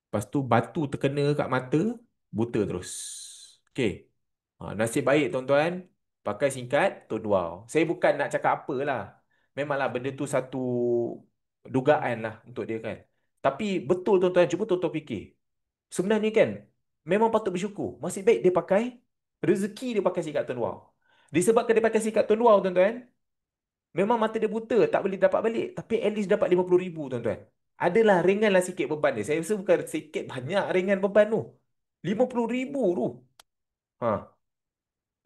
lepas tu batu terkena kat mata, buta terus. Okey. Nasib baik tuan-tuan, pakai singkat Tone Wow. Saya bukan nak cakap apa lah. Memanglah benda tu satu dugaan lah untuk dia kan. Tapi betul tuan-tuan, cuba tuan-tuan fikir. Sebenarnya kan, memang patut bersyukur. Masih baik dia pakai, rezeki dia pakai sikat Tone Wow. Disebabkan dia pakai sikat Tone Wow tuan-tuan, memang mata dia buta, tak boleh dapat balik. Tapi at least dapat 50,000 tuan-tuan. Adalah ringanlah sikit beban dia. Saya rasa bukan sikit, banyak ringan beban tu. 50,000 tu. Ha.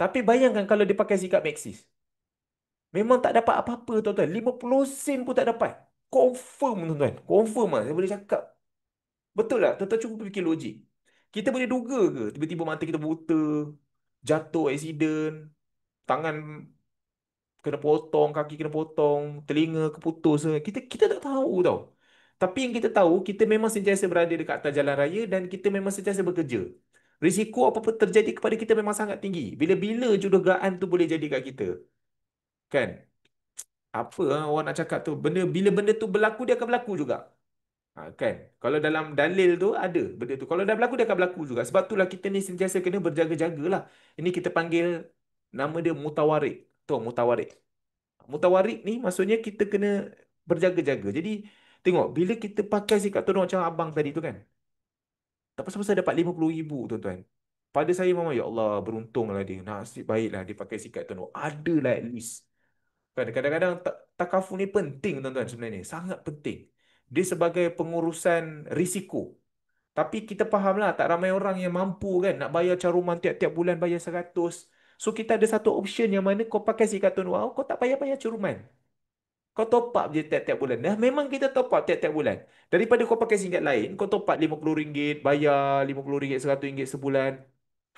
Tapi bayangkan kalau dia pakai sikat Maxis. Memang tak dapat apa-apa tuan-tuan. 50 sen pun tak dapat. Confirm tuan-tuan. Confirm lah. Saya boleh cakap. Betul tak? Tuan-tuan cuba fikir logik. Kita boleh duga ke tiba-tiba mata kita buta, jatuh, accident, tangan kena potong, kaki kena potong, telinga keputus. Kita tak tahu tau. Tapi yang kita tahu, kita memang sentiasa berada dekat atas jalan raya dan kita memang sentiasa bekerja. Risiko apa-apa terjadi kepada kita memang sangat tinggi. Bila-bila je dugaan tu boleh jadi kat kita. Kan? Apa orang nak cakap tu? Bila benda tu berlaku, dia akan berlaku juga. Kan? Kalau dalam dalil tu ada benda tu. Kalau dah berlaku, dia akan berlaku juga. Sebab itulah kita ni sentiasa kena berjaga-jaga lah. Ini kita panggil nama dia mutawarik. Tu mutawarik. Mutawarik ni maksudnya kita kena berjaga-jaga. Jadi tengok bila kita pakai sikat tudung macam abang tadi tu kan. Tak pasal-pasal dapat 50,000 tuan-tuan. Pada saya memang ya Allah beruntunglah dia. Nasib baiklah dia pakai sikat tudung. Adalah at least. Kadang-kadang takaful ni penting tuan-tuan sebenarnya. Sangat penting. Dia sebagai pengurusan risiko. Tapi kita fahamlah tak ramai orang yang mampu kan nak bayar caruman tiap-tiap bulan bayar 100. So kita ada satu option yang mana kau pakai si kartun wow, kau tak payah bayar caruman. Kau top up je tiap-tiap bulan. Dah memang kita top up tiap-tiap bulan. Daripada kau pakai singkat lain, kau top up RM50, bayar RM50, RM100 sebulan.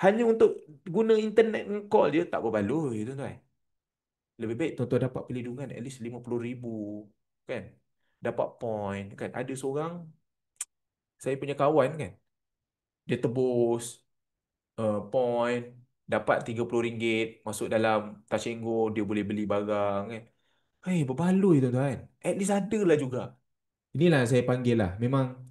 Hanya untuk guna internet call je tak berbaloi tuan-tuan. Lebih baik tuan-tuan dapat perlindungan at least RM50,000 kan. Dapat point kan. Ada seorang saya punya kawan kan, dia tebus point dapat RM30 masuk dalam Touch and Go dia boleh beli barang kan. Hei berbaloi tuan-tuan. At least ada lah juga. Inilah saya panggil lah. Memang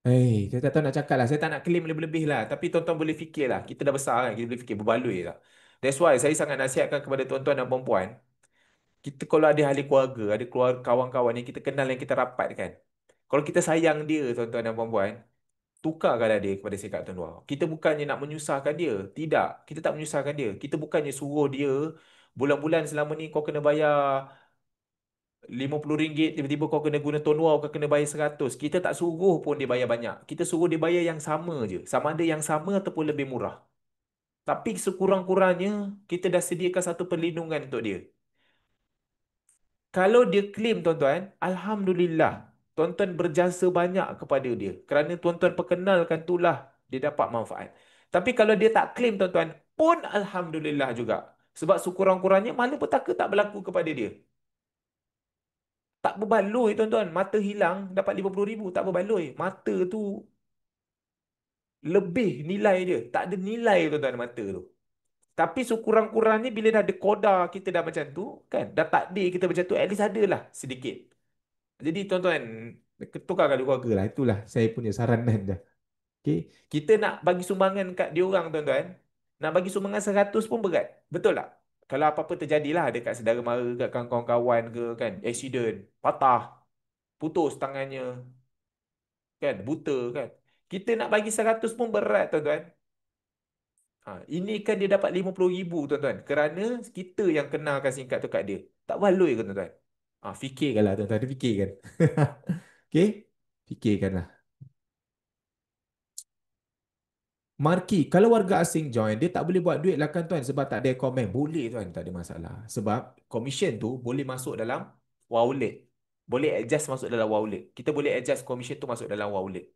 saya tak tahu nak cakap lah. Saya tak nak claim lebih-lebih lah. Tapi tuan-tuan boleh fikir lah. Kita dah besar kan. Kita boleh fikir berbaloi lah. That's why saya sangat nasihatkan kepada tuan-tuan dan perempuan. Kita kalau ada ahli keluarga, ada keluarga kawan-kawan yang kita kenal yang kita rapat kan. Kalau kita sayang dia tuan-tuan dan perempuan, tukarkanlah dia kepada si Kapten Wah. Kita bukannya nak menyusahkan dia. Tidak. Kita tak menyusahkan dia. Kita bukannya suruh dia bulan-bulan selama ni kau kena bayar RM50, tiba-tiba kau kena guna Ton Wow, kau kena bayar 100. Kita tak suruh pun dia bayar banyak. Kita suruh dia bayar yang sama je. Sama ada yang sama ataupun lebih murah. Tapi sekurang-kurangnya kita dah sediakan satu perlindungan untuk dia. Kalau dia claim tuan-tuan, Alhamdulillah. Tuan-tuan berjasa banyak kepada dia. Kerana tuan-tuan perkenalkan itulah dia dapat manfaat. Tapi kalau dia tak claim tuan-tuan, pun Alhamdulillah juga. Sebab sekurang-kurangnya malapetaka tak berlaku kepada dia. Tak berbaloi tuan-tuan. Mata hilang dapat RM50,000. Tak berbaloi. Mata tu lebih nilai dia. Tak ada nilai tuan-tuan mata tu. Tapi sekurang-kurangnya bila dah ada koda kita dah macam tu, kan? Dah takdir kita macam tu, at least adalah sedikit. Jadi tuan-tuan, tukarkan keluarga lah. Itulah saya punya saranan dah. Okay? Kita nak bagi sumbangan kat diorang tuan-tuan. Nak bagi sumbangan 100 pun berat. Betul tak? Kalau apa-apa terjadilah dekat saudara mara, kat kawan-kawan ke kan, accident, patah, putus tangannya, kan, buta kan. Kita nak bagi 100 pun berat tuan-tuan. Ini kan dia dapat RM50,000 tuan-tuan. Kerana kita yang kenalkan singkat tu kat dia. Tak baloi ke tuan-tuan? Fikirkanlah tuan-tuan. Dia fikirkan. Okay? Fikirkanlah. Marki, kalau warga asing join, dia tak boleh buat duit lah kan tuan sebab tak ada komen. Boleh tuan, tak ada masalah. Sebab commission tu boleh masuk dalam wallet. Boleh adjust masuk dalam wallet. Kita boleh adjust commission tu masuk dalam wallet.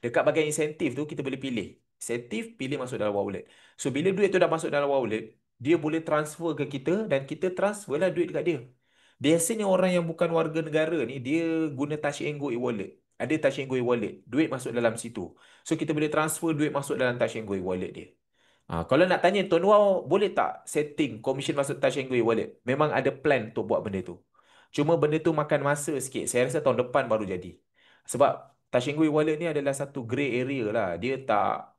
Dekat bahagian insentif tu, kita boleh pilih. Insentif, pilih masuk dalam wallet. So, bila duit tu dah masuk dalam wallet, dia boleh transfer ke kita dan kita transfer lah duit dekat dia. Biasanya orang yang bukan warga negara ni, dia guna Touch and Go e-wallet. Ada Touch and Go e-wallet. Duit masuk dalam situ. So kita boleh transfer duit masuk dalam Touch and Go e-wallet dia. Kalau nak tanya Tuan Wow, boleh tak setting commission masuk Touch and Go e-wallet? Memang ada plan untuk buat benda tu. Cuma benda tu makan masa sikit. Saya rasa tahun depan baru jadi. Sebab Touch and Go e-wallet ni adalah satu grey area lah. Dia tak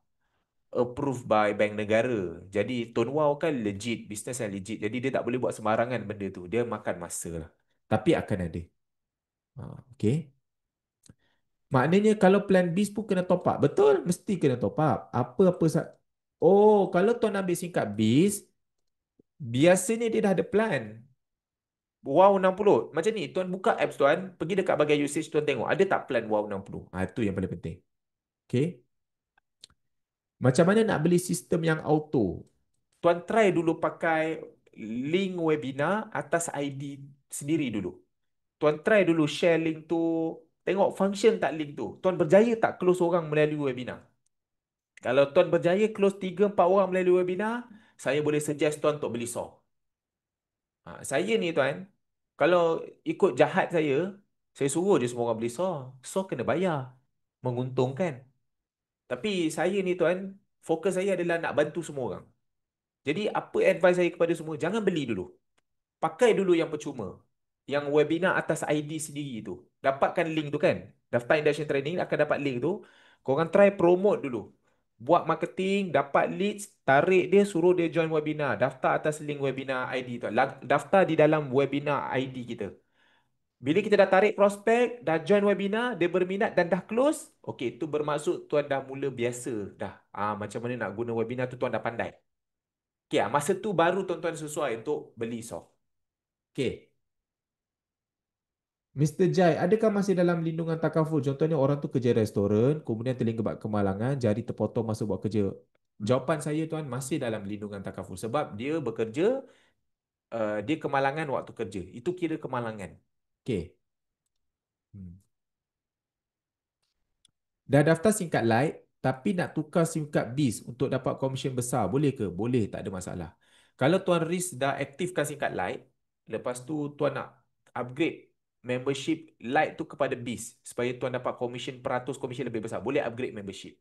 approved by bank negara. Jadi Tuan Wow kan legit, business yang legit. Jadi dia tak boleh buat sembarangan benda tu. Dia makan masa lah. Tapi akan ada. Okay. Maknanya kalau plan bis pun kena top up. Betul, mesti kena top up. Apa-apa Oh, kalau tuan ambil singkat bis, biasanya dia dah ada plan. Wow 60. Macam ni, tuan buka apps tuan, pergi dekat bahagian usage tuan tengok, ada tak plan Wow 60? Itu yang paling penting. Okay. Macam mana nak beli sistem yang auto? Tuan try dulu pakai link webinar atas ID sendiri dulu. Tuan try dulu share link tu, tengok function tak link tu. Tuan berjaya tak close orang melalui webinar? Kalau tuan berjaya close 3-4 orang melalui webinar, saya boleh suggest tuan untuk beli saw. Saya ni tuan, kalau ikut jahat saya suruh je semua orang beli saw. Saw kena bayar. Menguntungkan. Tapi saya ni tuan, fokus saya adalah nak bantu semua orang. Jadi apa advice saya kepada semua? Jangan beli dulu. Pakai dulu yang percuma. yang webinar atas ID sendiri tu. Dapatkan link tu kan. Daftar induction training akan dapat link tu. Korang try promote dulu. Buat marketing, dapat leads, tarik dia, suruh dia join webinar. Daftar atas link webinar ID tu. Daftar di dalam webinar ID kita. Bila kita dah tarik prospek, dah join webinar, dia berminat dan dah close, okey, itu bermaksud tuan dah mula biasa dah. Macam mana nak guna webinar tu tuan dah pandai. Okey, masa tu baru tuan-tuan sesuai untuk beli soft. Okey. Mr. Jai, adakah masih dalam lindungan takaful? Contohnya orang tu kerja restoran, kemudian terlibat kemalangan, jari terpotong masa buat kerja. Jawapan saya tuan masih dalam lindungan takaful sebab dia bekerja, dia kemalangan waktu kerja. Itu kira kemalangan. Okey. Hmm. Dah daftar SIM card Lite, tapi nak tukar SIM card BIS untuk dapat komisen besar, boleh ke? Boleh, tak ada masalah. Kalau Tuan Riz dah aktifkan SIM card Lite, lepas tu Tuan nak upgrade membership Lite tu kepada BIS, supaya Tuan dapat komisen peratus komisen lebih besar, boleh upgrade membership.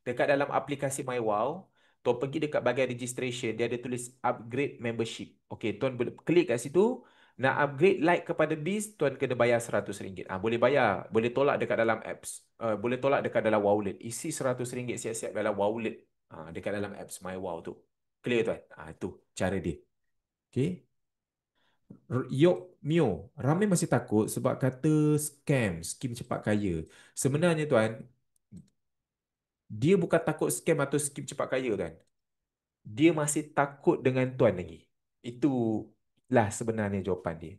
Dekat dalam aplikasi MyWow, Tuan pergi dekat bahagian registration, dia ada tulis upgrade membership. Okey, Tuan boleh klik kat situ, nak upgrade like kepada BIS, tuan kena bayar RM100. Boleh bayar, boleh tolak dekat dalam apps. Boleh tolak dekat dalam Wowlet. Isi RM100 siap-siap dalam Wowlet. Dekat dalam apps My Wow tu. Clear tuan? Itu cara dia. Okay. Yok Mio, ramai masih takut sebab kata scam, skim cepat kaya. Sebenarnya tuan, dia bukan takut scam atau skim cepat kaya tuan. Dia masih takut dengan tuan lagi. Itulah sebenarnya jawapan dia.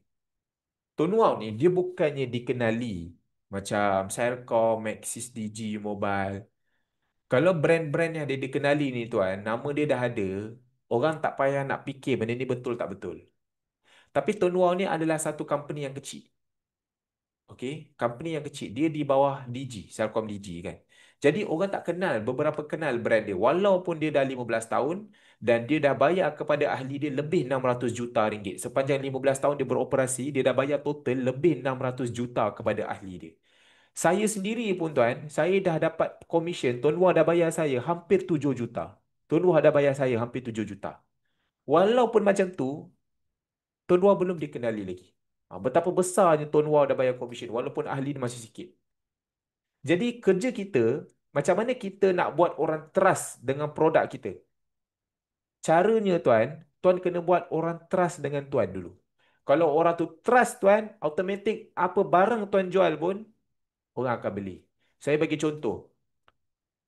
Tun Wow ni dia bukannya dikenali macam Celcom, Maxis Digi Mobile. Kalau brand-brand yang dia dikenali ni tuan, nama dia dah ada, orang tak payah nak fikir benda ni betul tak betul. Tapi Tun Wow ni adalah satu company yang kecil. Okey, company yang kecil. Dia di bawah Digi, Celcom Digi kan. Jadi orang tak kenal, beberapa kenal brand dia. Walaupun dia dah 15 tahun dan dia dah bayar kepada ahli dia lebih 600 juta ringgit. Sepanjang 15 tahun dia beroperasi, dia dah bayar total lebih 600 juta kepada ahli dia. Saya sendiri pun tuan, saya dah dapat komisen. Tuan Wah dah bayar saya hampir 7 juta. Tuan Wah dah bayar saya hampir 7 juta. Walaupun macam tu, Tuan Wah belum dikenali lagi. Betapa besarnya Tuan Wah dah bayar komisen walaupun ahli dia masih sikit. Jadi kerja kita, macam mana kita nak buat orang trust dengan produk kita? Caranya tuan, tuan kena buat orang trust dengan tuan dulu. Kalau orang tu trust tuan, automatik apa barang tuan jual pun, orang akan beli. Saya bagi contoh.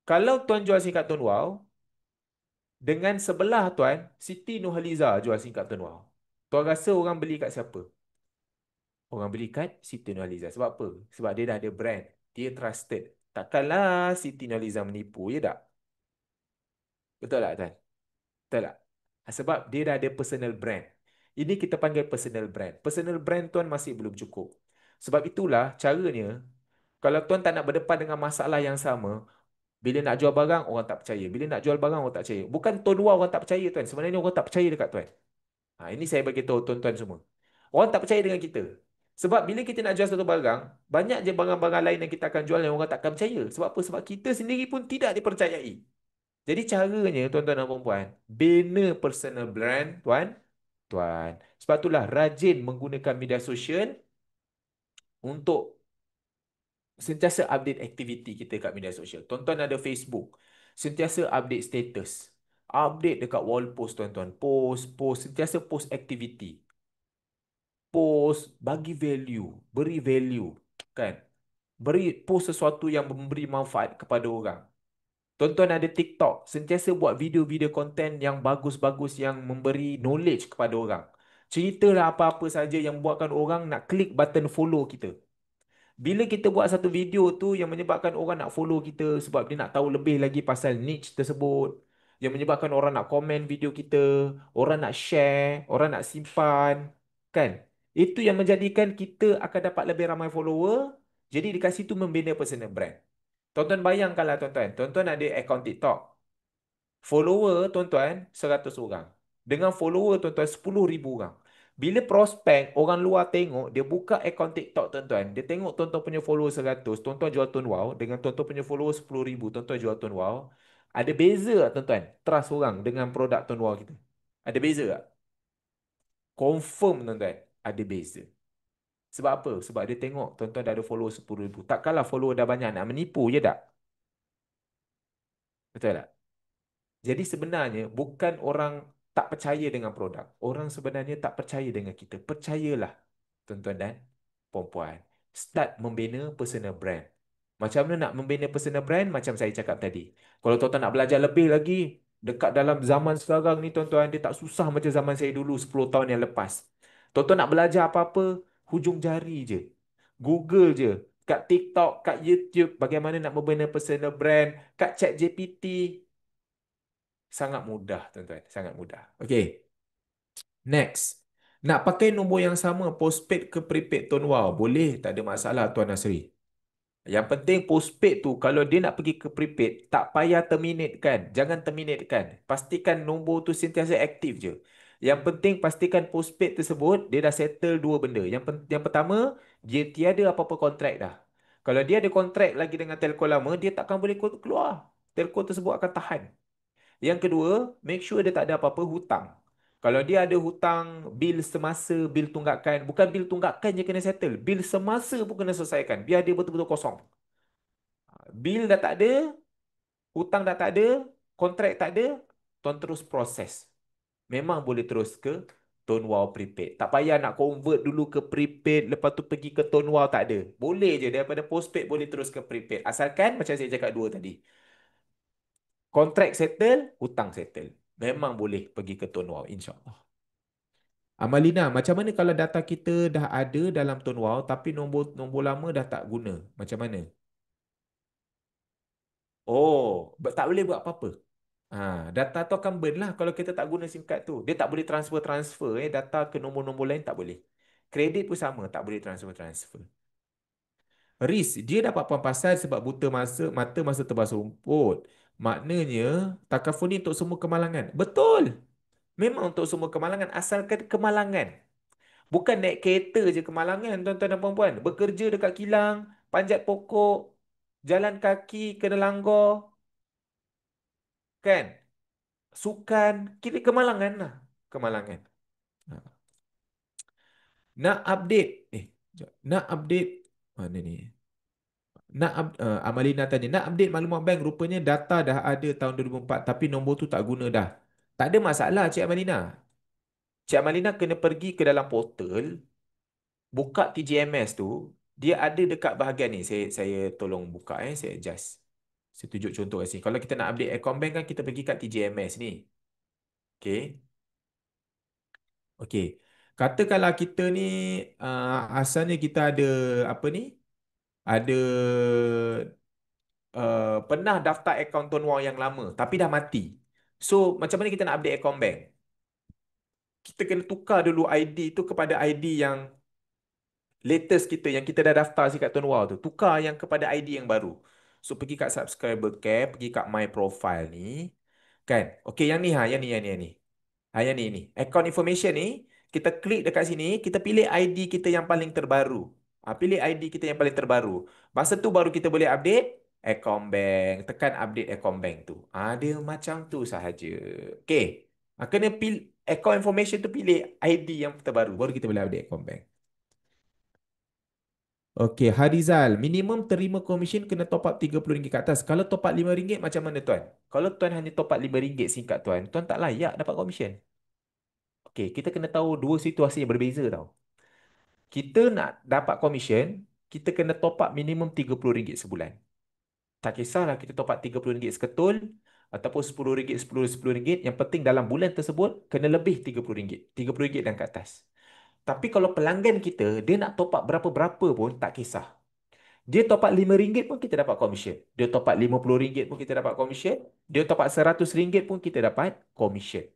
Kalau tuan jual singkat Tuan Wow, dengan sebelah tuan, Siti Nurhaliza jual singkat Tuan Wow. Tuan rasa orang beli kat siapa? Orang beli kat Siti Nurhaliza. Sebab apa? Sebab dia dah ada brand. Dia trusted. Takkanlah Siti Nurhaliza menipu, ya tak? Betul tak tuan? Betul tak? Sebab dia dah ada personal brand. Ini kita panggil personal brand. Personal brand tuan masih belum cukup. Sebab itulah caranya, kalau tuan tak nak berdepan dengan masalah yang sama, bila nak jual barang, orang tak percaya. Bila nak jual barang, orang tak percaya. Bukan tuan dua orang tak percaya tuan. Sebenarnya orang tak percaya dekat tuan. Ini saya bagi tahu tuan-tuan semua. Orang tak percaya dengan kita. Sebab bila kita nak jual satu barang, banyak je barang-barang lain yang kita akan jual yang orang tak akan percaya. Sebab apa? Sebab kita sendiri pun tidak dipercayai. Jadi caranya tuan-tuan dan puan, bina personal brand tuan. Tuan. Sebab itulah rajin menggunakan media sosial untuk sentiasa update aktiviti kita kat media sosial. Tuan-tuan ada Facebook, sentiasa update status. Update dekat wall post tuan-tuan. Post, sentiasa post aktiviti. Post, bagi value, beri value. Kan? Post sesuatu yang memberi manfaat kepada orang. Tuan-tuan ada TikTok, sentiasa buat video-video konten yang bagus-bagus yang memberi knowledge kepada orang. Ceritalah apa-apa saja yang buatkan orang nak klik button follow kita. Bila kita buat satu video tu yang menyebabkan orang nak follow kita sebab dia nak tahu lebih lagi pasal niche tersebut, yang menyebabkan orang nak komen video kita, orang nak share, orang nak simpan, kan? Itu yang menjadikan kita akan dapat lebih ramai follower. Jadi dekat situ membina personal brand. Tuan-tuan bayangkanlah tuan-tuan, tuan-tuan ada akaun TikTok. Follower tuan-tuan 100 orang. Dengan follower tuan-tuan 10,000 orang. Bila prospek orang luar tengok, dia buka akaun TikTok tuan-tuan. Dia tengok tuan-tuan punya follower 100, tuan-tuan jual Tuan Wow. Dengan tuan-tuan punya follower 10,000, tuan-tuan jual Tuan Wow. Ada beza tak tuan-tuan? Trust orang dengan produk Tuan Wow kita. Ada beza tak? Confirm tuan-tuan. Ada beza. Sebab apa? Sebab dia tengok tuan-tuan dah ada follower 10,000. Takkanlah follower dah banyak nak menipu je tak? Betul tak? Jadi sebenarnya bukan orang tak percaya dengan produk. Orang sebenarnya tak percaya dengan kita. Percayalah tuan-tuan dan puan-puan. Start membina personal brand. Macam mana nak membina personal brand? Macam saya cakap tadi. Kalau tuan-tuan nak belajar lebih lagi, dekat dalam zaman sekarang ni tuan-tuan, dia tak susah macam zaman saya dulu 10 tahun yang lepas. Tuan-tuan nak belajar apa-apa, hujung jari je. Google je. Kat TikTok, kat YouTube, bagaimana nak membina personal brand, kat ChatGPT. Sangat mudah, tuan-tuan. Sangat mudah. Okay, next. Nak pakai nombor yang sama postpaid ke prepaid Tuan Wow? Boleh, tak ada masalah Tuan Nasri. Yang penting postpaid tu kalau dia nak pergi ke prepaid, tak payah terminate kan. Jangan terminate kan. Pastikan nombor tu sentiasa aktif je. Yang penting pastikan postpaid tersebut dia dah settle dua benda. Yang pertama, dia tiada apa-apa kontrak dah. Kalau dia ada kontrak lagi dengan telco lama, dia takkan boleh keluar. Telco tersebut akan tahan. Yang kedua, make sure dia tak ada apa-apa hutang. Kalau dia ada hutang bil semasa, bil tunggakan, bukan bil tunggakan je kena settle, bil semasa pun kena selesaikan. Biar dia betul-betul kosong. Bil dah tak ada, hutang dah tak ada, kontrak tak ada, tuan terus proses. Memang boleh terus ke Tone Wow prepaid. Tak payah nak convert dulu ke prepaid, lepas tu pergi ke Tone Wow, tak ada. Boleh je daripada postpaid boleh terus ke prepaid. Asalkan macam saya cakap dua tadi. Kontrak settle, hutang settle. Memang boleh pergi ke Tone Wow, insyaAllah. Amalina, macam mana kalau data kita dah ada dalam Tone Wow tapi nombor nombor lama dah tak guna? Macam mana? Oh, tak boleh buat apa-apa. Data tu akan burn lah kalau kita tak guna SIM card tu. Dia tak boleh transfer-transfer data ke nombor-nombor lain tak boleh. Kredit pun sama, tak boleh transfer-transfer. Risk, dia dapat pampasan sebab buta mata masa tebas rumput. Maknanya, takaful ni untuk semua kemalangan. Betul! Memang untuk semua kemalangan, asalkan kemalangan. Bukan naik kereta je kemalangan, tuan-tuan dan puan-puan. Bekerja dekat kilang, panjat pokok, jalan kaki, kena langgar, kan? Sukan, kira kemalangan lah. Kemalangan. Ha. Nak update. Jap. Nak update. Mana ni? Amalina tanya. Nak update maklumat bank. Rupanya data dah ada tahun 2004. Tapi nombor tu tak guna dah. Tak ada masalah, Cik Amalina. Cik Amalina kena pergi ke dalam portal. Buka TGMS tu. Dia ada dekat bahagian ni. Saya tolong buka. Saya adjust. Saya tunjuk contoh kat sini. Kalau kita nak update account bank kan kita pergi kat TGMS ni. Okay. Okey. Katakanlah kita ni asalnya kita ada apa ni? Ada pernah daftar akaun Tonwa yang lama tapi dah mati. So, macam mana kita nak update akaun bank? Kita kena tukar dulu ID tu kepada ID yang latest kita yang kita dah daftar si kat Tonwa tu. Tukar yang kepada ID yang baru. So, pergi kat subscriber care, pergi kat my profile ni. Kan? Okey, yang ni yang ni. Yang ni. Account information ni, kita klik dekat sini, kita pilih ID kita yang paling terbaru. Pilih ID kita yang paling terbaru. Masa tu baru kita boleh update account bank. Tekan update account bank tu. Dia macam tu sahaja. Okay. Kena pilih account information tu, pilih ID yang terbaru. Baru kita boleh update account bank. Okey, Harizal, minimum terima komisen kena top up RM30 ke atas. Kalau top up RM5 macam mana tuan? Kalau tuan hanya top up RM5 singkat tuan, tuan tak layak dapat komisen. Okey, kita kena tahu dua situasi yang berbeza tau. Kita nak dapat komisen, kita kena top up minimum RM30 sebulan. Tak kisahlah kita top up RM30 seketul ataupun RM10, RM10, yang penting dalam bulan tersebut kena lebih RM30. RM30 dan ke atas. Tapi kalau pelanggan kita, dia nak top up berapa-berapa pun tak kisah. Dia top up RM5 pun kita dapat komisen. Dia top up RM50 pun kita dapat komisen. Dia top up RM100 pun kita dapat komisen.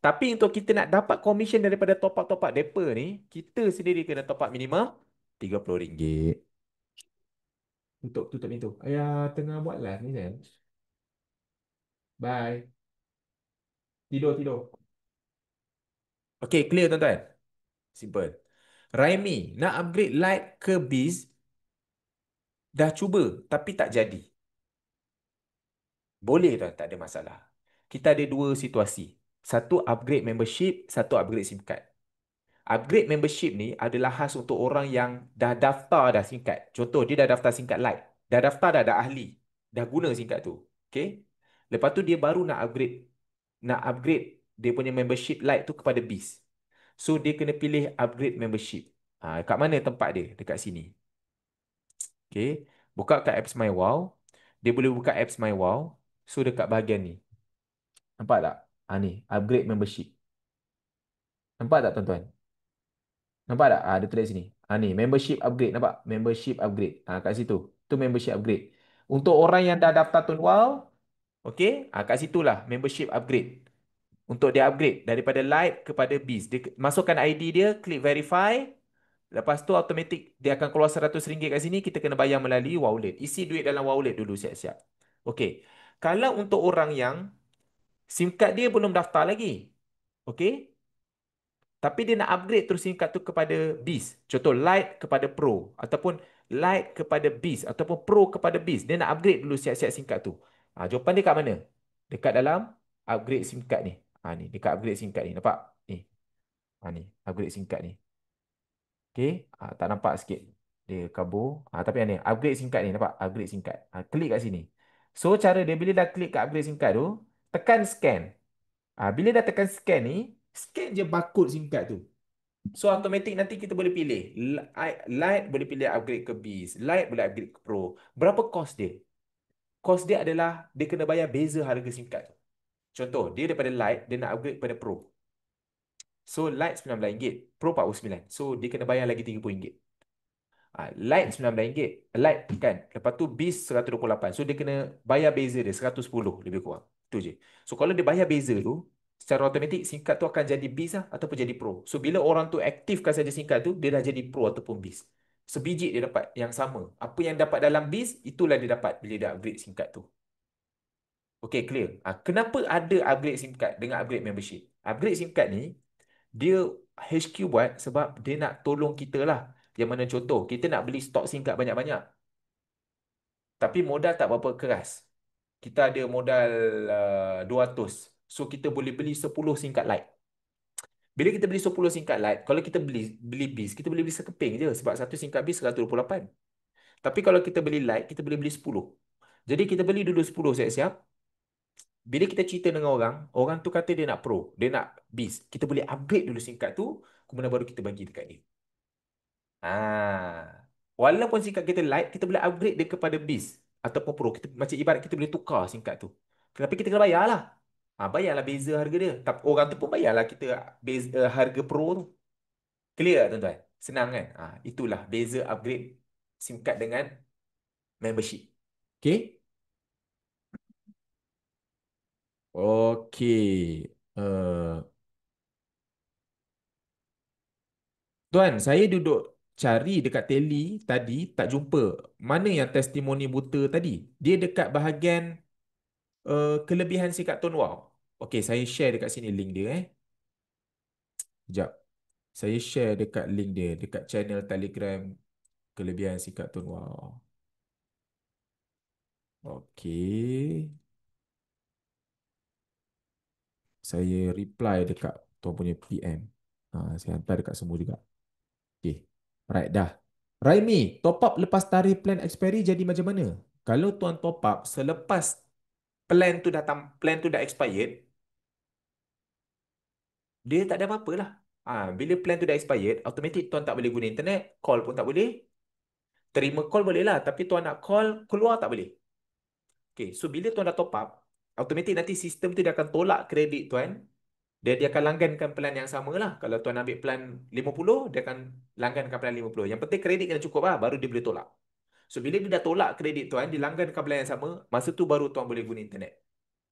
Tapi untuk kita nak dapat komisen daripada top up depa ni, kita sendiri kena top up minimum RM30. Tutup pintu. Ayah tengah buat live ni kan. Bye. Tidur. Okay, clear tuan-tuan. Simple. Raimi, nak upgrade Lite ke Biz, dah cuba tapi tak jadi. Boleh tuan, tak ada masalah. Kita ada dua situasi. Satu upgrade membership, satu upgrade SIM card. Upgrade membership ni adalah khas untuk orang yang dah daftar dah singkat. Contoh, dia dah daftar singkat Lite. Dah daftar dah ahli. Dah guna singkat tu. Okay. Lepas tu dia baru nak upgrade dia punya membership Lite tu kepada Biz. So dia kena pilih upgrade membership. Kat mana tempat dia? Dekat sini. Okay. Buka kat apps MyWow. Dia boleh buka apps MyWow. So dekat bahagian ni. Nampak tak? Ni, upgrade membership. Nampak tak tuan-tuan? Nampak tak? Dia tulis sini. Ni, membership upgrade. Nampak? Membership upgrade. Kat situ. Tu membership upgrade. Untuk orang yang dah daftar Tunwal, okay, kat situlah membership upgrade. Untuk dia upgrade daripada Lite kepada Biz. Dia masukkan ID dia, klik verify. Lepas tu automatic dia akan keluar RM100 kat sini. Kita kena bayar melalui Wowlet. Isi duit dalam Wowlet dulu siap-siap. Okay. Kalau untuk orang yang SIM card dia belum daftar lagi. Okay. Tapi dia nak upgrade terus SIM card tu kepada Biz. Contoh Lite kepada Pro. Ataupun Lite kepada Biz. Ataupun Pro kepada Biz. Dia nak upgrade dulu siap-siap SIM card tu. Jawapan dia kat mana? Dekat dalam upgrade SIM card ni. Ni. Dekat upgrade SIM card ni. Nampak? Ni. Ni. Upgrade SIM card ni. Okay. Tak nampak sikit. Dia kabur. Tapi ni. Upgrade SIM card ni. Nampak? Upgrade SIM card. Klik kat sini. So, cara dia bila dah klik kat upgrade SIM card tu, tekan scan. Bila dah tekan scan ni, scan je barcode SIM card tu. So automatic nanti kita boleh pilih. Lite boleh pilih upgrade ke Biz. Lite boleh upgrade ke Pro. Berapa kos dia? Kos dia adalah dia kena bayar beza harga SIM card tu. Contoh, dia daripada Lite, dia nak upgrade kepada Pro. So Lite RM19, Pro RM49. So dia kena bayar lagi RM30. Lite RM19. Lite kan. Lepas tu Biz RM128. So dia kena bayar beza dia RM110 lebih kurang. Itu je. So kalau dia bayar beza tu, secara automatik SIM card tu akan jadi Biz lah ataupun jadi Pro. So bila orang tu aktifkan saja SIM card tu, dia dah jadi Pro ataupun Biz. Sebiji dia dapat yang sama. Apa yang dapat dalam Biz, itulah dia dapat bila dia upgrade SIM card tu. Okay, clear. Kenapa ada upgrade SIM card dengan upgrade membership? Upgrade SIM card ni, dia HQ buat sebab dia nak tolong kita lah. Yang mana contoh, kita nak beli stok SIM card banyak-banyak. Tapi modal tak berapa keras. Kita ada modal 200. So kita boleh beli 10 SIM card Lite. Bila kita beli 10 SIM card Lite, kalau kita beli bis, kita boleh beli sekeping je sebab satu SIM card bis RM128. Tapi kalau kita beli Lite, kita boleh beli 10. Jadi kita beli dulu 10 siap-siap. Bila kita cerita dengan orang, orang tu kata dia nak Pro, dia nak bis. Kita boleh upgrade dulu SIM card tu, kemudian baru kita bagi dekat dia. Walaupun SIM card kita Lite, kita boleh upgrade dia kepada bis ataupun Pro. Macam ibarat kita boleh tukar SIM card tu. Tapi kita kena bayar lah. Bayarlah beza harga dia. Tapi orang tu pun bayarlah kita harga Pro tu. Clear tak tuan-tuan? Senang kan? Itulah beza upgrade SIM card dengan membership. Okay? Okay. Tuan, saya duduk cari dekat teli tadi, tak jumpa. Mana yang testimoni buta tadi? Dia dekat bahagian kelebihan sikat tone wow. Okey, saya share dekat sini link dia Sekejap. Saya share dekat link dia dekat channel Telegram kelebihan sikat tone wow. Okey. Saya reply dekat tuan punya PM. Saya hantar dekat semua juga. Okey. Right, dah. Raimi, top up lepas tarikh plan expiry jadi macam mana? Kalau tuan top up selepas plan tu dah expired, dia tak ada apa-apa lah. Bila plan tu dah expired, automatic tuan tak boleh guna internet, call pun tak boleh. Terima call boleh lah, tapi tuan nak call, keluar tak boleh. Okay, so bila tuan dah top up, automatic nanti sistem tu dia akan tolak kredit tuan. Dia akan langgankan plan yang sama lah. Kalau tuan ambil plan 50, dia akan langgankan plan 50. Yang penting kredit kena cukup lah, baru dia boleh tolak. So bila dia dah tolak kredit tuan, dilanggankan plan yang sama, masa tu baru tuan boleh guna internet.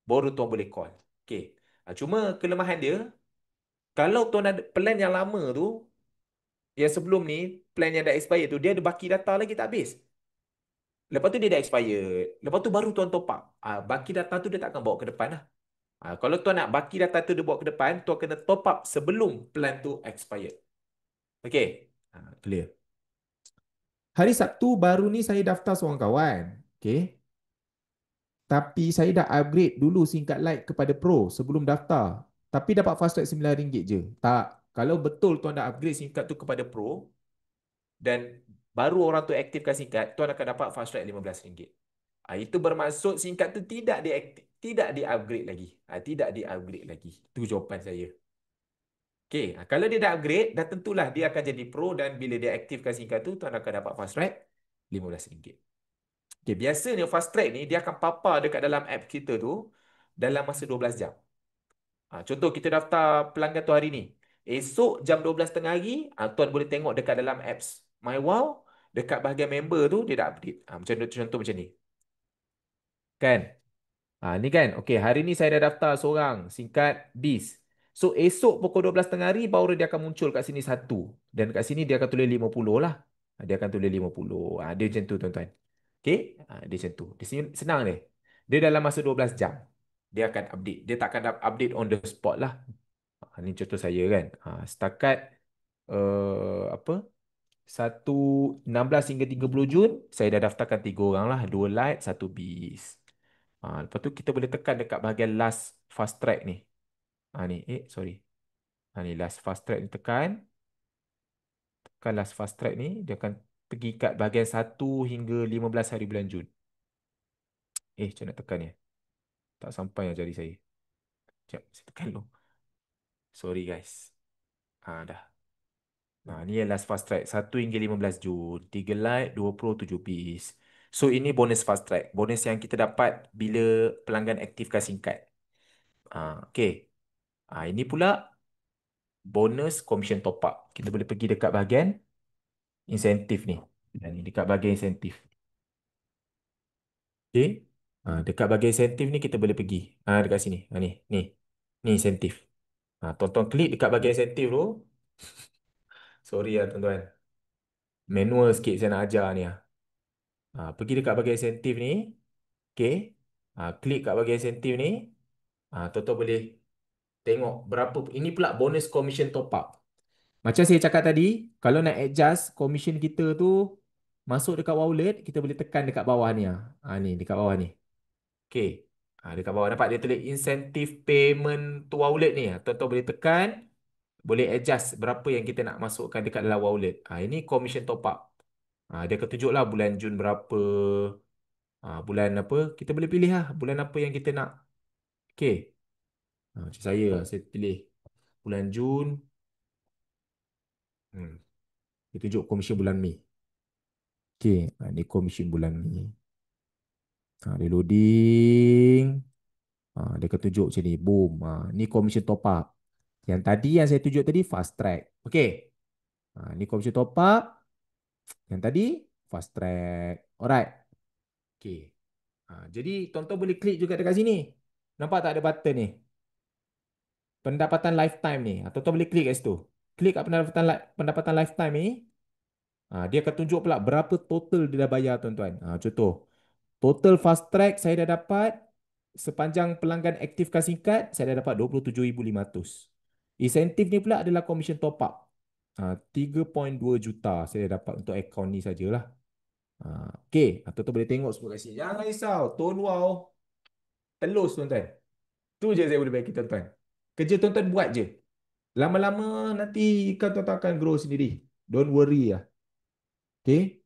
Baru tuan boleh call. Okay. Cuma kelemahan dia, kalau tuan ada plan yang lama tu, yang sebelum ni, plan yang dah expired tu, dia ada baki data lagi tak habis. Lepas tu dia dah expired. Lepas tu baru tuan top up. Baki data tu dia tak akan bawa ke depan lah. Kalau tuan nak baki data tu dia bawa ke depan, tuan kena top up sebelum plan tu expired. Okay. Clear. Hari Sabtu baru ni saya daftar seorang kawan. Okay. Tapi saya dah upgrade dulu singkat Lite kepada Pro sebelum daftar. Tapi dapat fast track RM9 je. Tak. Kalau betul tuan dah upgrade SIM card tu kepada Pro dan baru orang tu aktifkan SIM card, tuan akan dapat fast track RM15. Itu bermaksud SIM card tu tidak di-upgrade lagi. Tidak di-upgrade lagi. Itu jawapan saya. Okey, kalau dia dah upgrade, dah tentulah dia akan jadi Pro dan bila dia aktifkan SIM card tu, tuan akan dapat fast track RM15. Okey, biasanya fast track ni dia akan papar dekat dalam app kita tu dalam masa 12 jam. Contoh kita daftar pelanggan tu hari ni. Esok jam 12 tengah hari, tuan boleh tengok dekat dalam apps MyWow, dekat bahagian member tu dia dah update. Contoh macam ni. Kan? Ni kan, okey, hari ni saya dah daftar seorang, singkat BIS. So, esok pukul 12 tengah hari, baru dia akan muncul kat sini satu. Dan kat sini dia akan tulis 50 lah. Dia akan tulis 50. Dia macam tu, tuan-tuan. Okey? Dia macam tu. Di sini senang dia. Dia dalam masa 12 jam. Dia akan update. Dia tak akan update on the spot lah. Ni contoh saya kan. Setakat apa? 16 hingga 30 Jun, saya dah daftarkan 3 orang lah. 2 light, 1 bis. Lepas tu kita boleh tekan dekat bahagian last fast track ni. Ni, sorry. Ni last fast track ni tekan. Tekan last fast track ni, dia akan pergi kat bahagian 1 hingga 15 hari bulan Jun. Macam nak tekan ni? Tak sampai yang jari saya. Sekejap, saya tekan dulu. Sorry guys. Dah. Ni yang last fast track. 1 hingga 15 Jun. 3 light, 27 bis. So, ini bonus fast track. Bonus yang kita dapat bila pelanggan aktifkan SIM card. Okay. Ini pula bonus commission top up. Kita boleh pergi dekat bahagian insentif ni. Dan ni dekat bahagian insentif. Okay. Dekat bahagian insentif ni kita boleh pergi. Dekat sini. Ni. Ni. Ni insentif. Tonton klik dekat bahagian insentif tu. Sorry ya tuan-tuan. Manual sikit saya nak ajar ni. Pergi dekat bahagian insentif ni. Okay. Klik kat bahagian insentif ni. Tuan-tuan boleh tengok berapa. Ini pula bonus commission top up. Macam saya cakap tadi, kalau nak adjust commission kita tu masuk dekat wallet, kita boleh tekan dekat bawah ni. Ni dekat bawah ni. Okay. Dekat bawah nampak dia tulis incentive payment to wallet ni. Tuan-tuan boleh tekan, boleh adjust berapa yang kita nak masukkan dekat dalam wallet. Ini commission top up. Dia akan tunjuklah bulan Jun berapa, bulan apa, kita boleh pilih lah bulan apa yang kita nak. Okay. Macam saya pilih bulan Jun. Dia tunjuk komisen bulan Mei. Okay, ni komisen bulan Mei. Dia loading. Dia akan tunjuk macam ni. Boom. Ni komisen top up. Yang tadi yang saya tunjuk tadi fast track. Okay. Ni komisen top up. Yang tadi fast track. Alright. Okay. Jadi tuan-tuan boleh klik juga dekat sini. Nampak tak ada button ni? Pendapatan lifetime ni. Tuan-tuan boleh klik kat situ. Klik kat pendapatan lifetime ni. Dia akan tunjuk pula berapa total dia dah bayar tuan-tuan. Contoh. Total fast track saya dah dapat sepanjang pelanggan aktifkan SIM card, saya dah dapat 27,500. Insentif ni pula adalah commission top up. 3.2 juta saya dah dapat untuk akaun ni sajalah. Okey, tuan-tuan boleh tengok semua kat sini. Jangan risau, tone wow. Telus tuan-tuan. Tu je saya boleh bagi tuan-tuan. Kerja tuan-tuan buat je. Lama-lama nanti ikan tuan-tuan akan grow sendiri. Don't worry lah. Okey.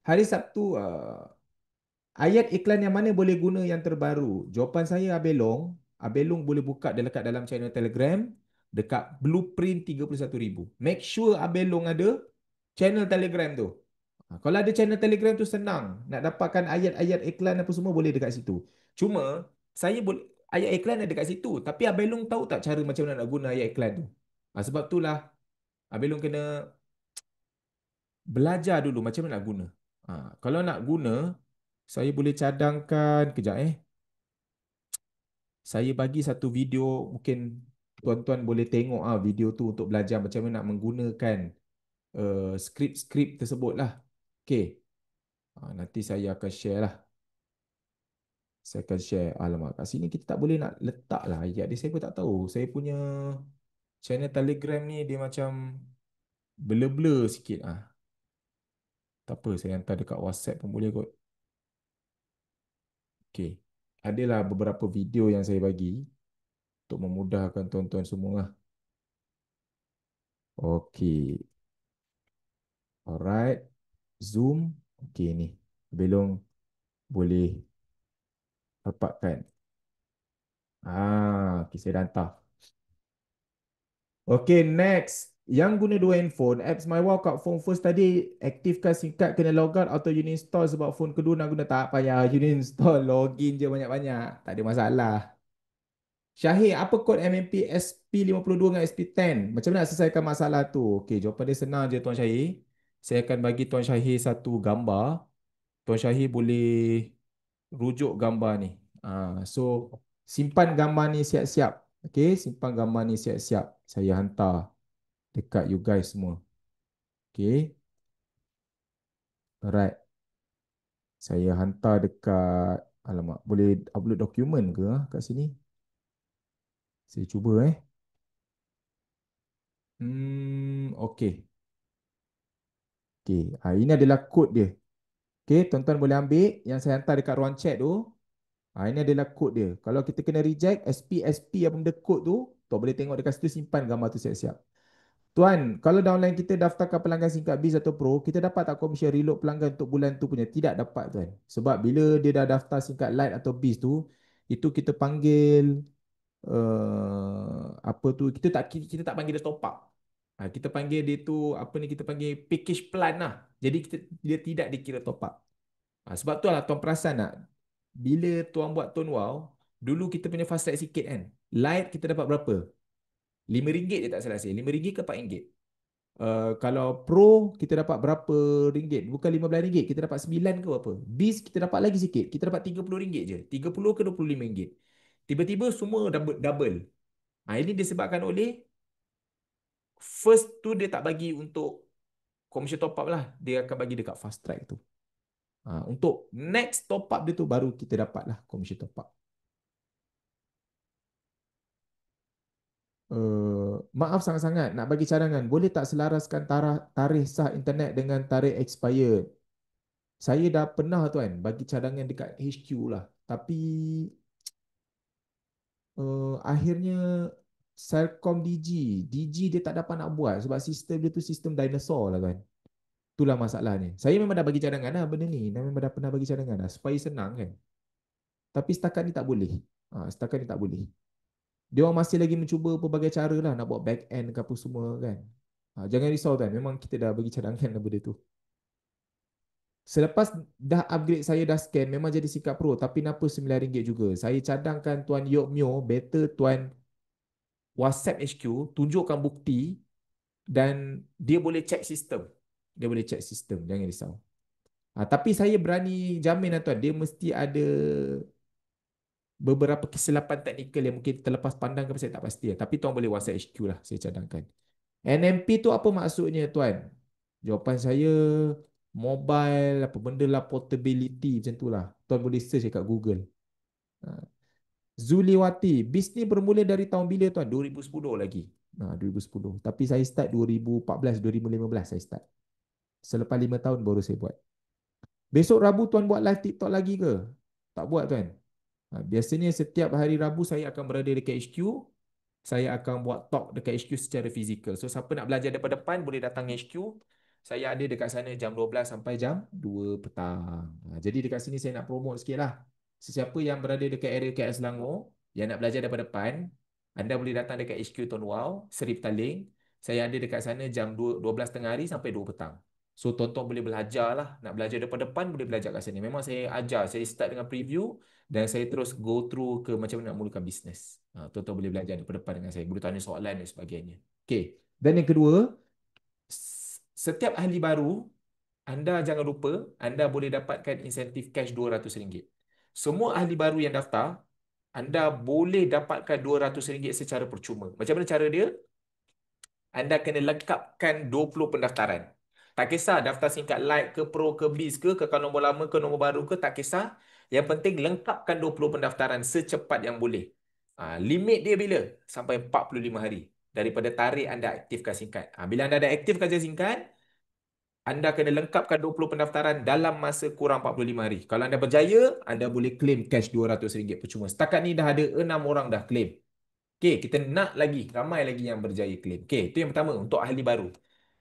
Hari Sabtu, ayat iklan yang mana boleh guna yang terbaru? Jawapan saya Abelong. Abelong boleh buka dekat dalam channel Telegram dekat Blueprint 31,000. Make sure Abelong ada channel Telegram tu. Kalau ada channel Telegram tu senang. Nak dapatkan ayat-ayat iklan apa semua boleh dekat situ. Cuma saya boleh ayat iklan ada dekat situ. Tapi Abelong tahu tak cara macam mana nak guna ayat iklan tu? Sebab itulah Abelong kena belajar dulu macam mana nak guna. Kalau nak guna, saya boleh cadangkan, kejap saya bagi satu video, mungkin tuan-tuan boleh tengok video tu untuk belajar macam mana nak menggunakan skrip-skrip tersebut lah. Okay, nanti saya akan share lah. Saya akan share. Alamak, kat sini kita tak boleh nak letak lah ayat dia. Saya pun tak tahu. Saya punya channel Telegram ni dia macam blur-blur sikit. Tak apa, saya hantar dekat WhatsApp pun boleh kot. Okay, adalah beberapa video yang saya bagi untuk memudahkan tuan-tuan semua lah. Okey. Alright. Zoom. Okey ni. Belum boleh dapatkan. Okey saya dah hantar. Okay, next. Yang guna dua handphone, apps My Wow kat phone first tadi, aktifkan singkat kena log out atau uninstall sebab phone kedua nak guna tak payah uninstall, login je banyak-banyak. Tak ada masalah. Syahir, apa kod MMP SP52 dengan SP10? Macam mana nak selesaikan masalah tu? Okay, jawapan dia senang je Tuan Syahir. Saya akan bagi Tuan Syahir satu gambar. Tuan Syahir boleh rujuk gambar ni. So, simpan gambar ni siap-siap. Okay, simpan gambar ni siap-siap. Saya hantar dekat you guys semua. Okay. Alright. Saya hantar dekat, alamak, boleh upload dokumen ke kat sini? Saya cuba okay. Okay. Ini adalah kod dia. Okay, tuan-tuan boleh ambil yang saya hantar dekat ruang chat tu. Ini adalah kod dia. Kalau kita kena reject, SP apa benda kod tu, tuan boleh tengok dekat situ, simpan gambar tu siap-siap. Tuan, kalau downline kita daftarkan pelanggan singkat Biz atau Pro, kita dapat tak komisen reload pelanggan untuk bulan tu punya? Tidak dapat, tuan. Sebab bila dia dah daftar singkat Lite atau Biz tu, itu kita panggil apa tu? Kita tak panggil dia top up. Kita panggil dia tu apa ni? Kita panggil package plan lah. Jadi dia tidak dikira top up. Sebab tu lah tuan perasan tak? Bila tuan buat Tone Wow, dulu kita punya fast track sikit kan. Lite kita dapat berapa? RM5 je tak salah saya. RM5 ke RM4? Kalau Pro kita dapat berapa ringgit? Bukan RM15, kita dapat 9 ke apa? Biz kita dapat lagi sikit. Kita dapat RM30 je. 30 ke RM25. Tiba-tiba semua double. Double. Ini disebabkan oleh first tu dia tak bagi untuk commercial top up lah. Dia akan bagi dekat fast track tu. Untuk next top up dia tu baru kita dapat lah commercial top up. Maaf sangat-sangat nak bagi cadangan. Boleh tak selaraskan tarikh sah internet dengan tarikh expired? Saya dah pernah tuan bagi cadangan dekat HQ lah. Tapi akhirnya Celcom DG dia tak dapat nak buat sebab sistem dia tu sistem dinosaur lah kan. Itulah masalahnya. Saya memang dah bagi cadangan lah benda ni. Memang dah pernah bagi cadangan lah supaya senang kan. Tapi setakat ni tak boleh. Setakat ni tak boleh. Dia orang masih lagi mencuba pelbagai cara lah nak buat back end ke apa semua kan. Jangan risau kan. Memang kita dah bagi cadangan lah benda tu. Selepas dah upgrade saya dah scan memang jadi Sikap Pro tapi kenapa RM9 juga. Saya cadangkan Tuan Yok Mio better Tuan WhatsApp HQ tunjukkan bukti dan dia boleh check sistem. Dia boleh check sistem, jangan risau. Tapi saya berani jamin lah Tuan, dia mesti ada beberapa kesilapan teknikal yang mungkin terlepas pandang ke saya tak pasti. Tapi Tuan boleh WhatsApp HQ lah, saya cadangkan. NMP tu apa maksudnya Tuan? Jawapan saya mobile apa benda lah portability macam tu lah. Tuan boleh search kat Google. Ha. Zuliwati, bisnes bermula dari tahun bila tuan? 2010 lagi. 2010. Tapi saya start 2014, 2015 saya start. Selepas 5 tahun baru saya buat. Besok Rabu tuan buat live TikTok lagi ke? Tak buat tuan. Biasanya setiap hari Rabu saya akan berada dekat HQ. Saya akan buat talk dekat HQ secara fizikal. So siapa nak belajar daripada depan boleh datang HQ. Saya ada dekat sana jam 12 sampai jam 2 petang. Jadi dekat sini saya nak promote sikit lah. Sesiapa yang berada dekat area KL Selangor, yang nak belajar daripada depan, anda boleh datang dekat HQ Tone Wow, Seri Petaling. Saya ada dekat sana jam 12 tengah hari sampai 2 petang. So tonton boleh belajar lah. Nak belajar daripada depan boleh belajar kat sini. Memang saya ajar. Saya start dengan preview dan saya terus go through ke macam mana nak mulakan bisnes. Tonton boleh belajar daripada depan dengan saya. Boleh tanya soalan dan sebagainya. Okay. Dan yang kedua, setiap ahli baru, anda jangan lupa, anda boleh dapatkan insentif cash RM200. Semua ahli baru yang daftar, anda boleh dapatkan RM200 secara percuma. Macam mana cara dia? Anda kena lengkapkan 20 pendaftaran. Tak kisah daftar singkat Lite ke Pro ke Biz ke kekal nombor lama ke nombor baru ke, tak kisah. Yang penting lengkapkan 20 pendaftaran secepat yang boleh. Limit dia bila? Sampai 45 hari. Daripada tarikh anda aktifkan singkat. Bila anda dah aktifkan singkat, anda kena lengkapkan 20 pendaftaran dalam masa kurang 45 hari. Kalau anda berjaya, anda boleh claim cash RM200 percuma. Setakat ni dah ada 6 orang dah claim. Okey, kita nak lagi, ramai lagi yang berjaya claim. Okey, itu yang pertama untuk ahli baru.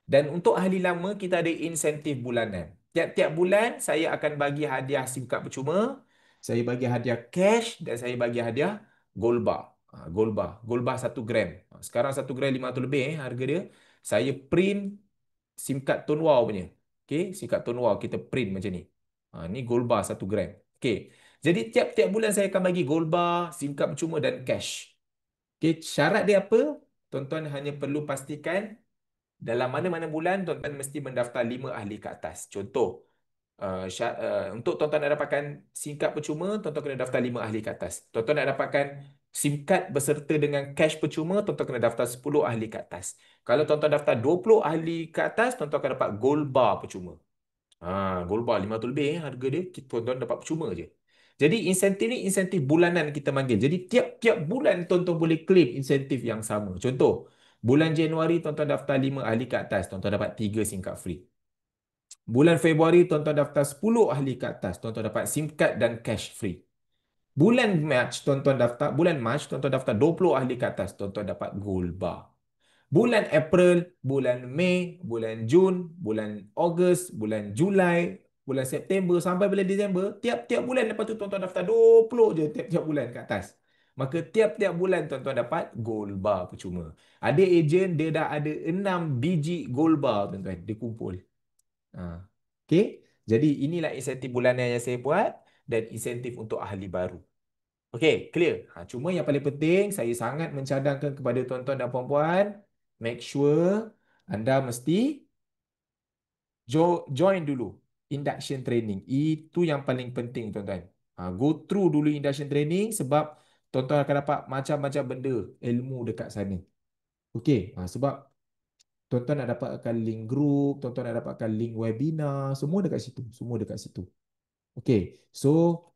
Dan untuk ahli lama, kita ada insentif bulanan. Tiap-tiap bulan, saya akan bagi hadiah SIM card percuma, saya bagi hadiah cash, dan saya bagi hadiah gold bar. Gold bar. Gold bar 1 gram. Sekarang 1 gram 500 lebih harga dia. Saya print SIM card Tone Wow punya. Okey, SIM card Tone Wow kita print macam ni. Ni gold bar 1 gram. Okey. Jadi tiap-tiap bulan saya akan bagi gold bar, SIM card percuma dan cash. Okey, syarat dia apa? Tuan-tuan hanya perlu pastikan dalam mana-mana bulan tuan-tuan mesti mendaftar 5 ahli ke atas. Contoh, untuk tuan-tuan nak dapatkan SIM card percuma, tuan-tuan kena daftar 5 ahli ke atas. Tuan-tuan nak dapatkan SIM card beserta dengan cash percuma, tuan-tuan kena daftar 10 ahli ke atas. Kalau tuan-tuan daftar 20 ahli ke atas, tuan-tuan akan dapat gold bar percuma. Gold bar 500 lebih harga dia, tuan-tuan dapat percuma je. Jadi insentif ni insentif bulanan kita panggil. Jadi tiap-tiap bulan tuan-tuan boleh claim insentif yang sama. Contoh, bulan Januari tuan-tuan daftar 5 ahli ke atas, tuan-tuan dapat 3 SIM card free. Bulan Februari tuan-tuan daftar 10 ahli ke atas, tuan-tuan dapat SIM card dan cash free. Bulan Mac tuan-tuan daftar 20 ahli ke atas, tuan-tuan dapat gold bar. Bulan April, bulan Mei, bulan Jun, bulan Ogos, bulan Julai, bulan September sampai bulan Disember, tiap-tiap bulan lepas tu tuan-tuan daftar 20 je tiap-tiap bulan ke atas. Maka tiap-tiap bulan tuan-tuan dapat gold bar percuma. Ada ejen dia dah ada 6 biji gold bar tuan-tuan, dia kumpul. Ha. Okey, jadi inilah insentif bulanan yang saya buat dan insentif untuk ahli baru. Okey, clear. Cuma yang paling penting, saya sangat mencadangkan kepada tuan-tuan dan puan-puan, make sure anda mesti join dulu induction training. Itu yang paling penting, tuan-tuan. Go through dulu induction training sebab tuan-tuan akan dapat macam-macam benda ilmu dekat sana. Okey, sebab tuan-tuan nak dapatkan link group, tuan-tuan nak dapatkan link webinar, semua dekat situ. Semua dekat situ. Okay, so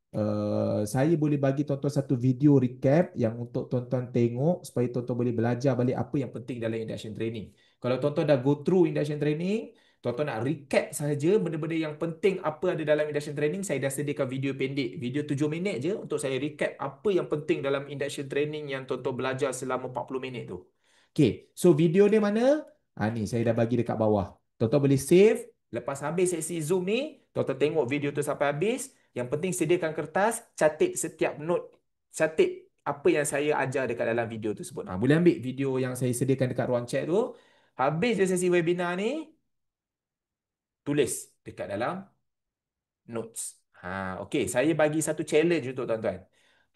saya boleh bagi tuan-tuan satu video recap yang untuk tuan-tuan tengok supaya tuan-tuan boleh belajar balik apa yang penting dalam induction training. Kalau tuan-tuan dah go through induction training, tuan-tuan nak recap saja benda-benda yang penting apa ada dalam induction training, saya dah sediakan video pendek, video 7 minit je untuk saya recap apa yang penting dalam induction training yang tuan-tuan belajar selama 40 minit tu. Okay, so video ni mana? Ni saya dah bagi dekat bawah. Tuan-tuan boleh save. Lepas habis sesi Zoom ni, tuan-tuan tengok video tu sampai habis. Yang penting sediakan kertas, catat setiap note, catat apa yang saya ajar dekat dalam video tersebut. Boleh ambil video yang saya sediakan dekat ruang chat tu. Habis je sesi webinar ni, tulis dekat dalam notes. Okey, saya bagi satu challenge untuk tuan-tuan.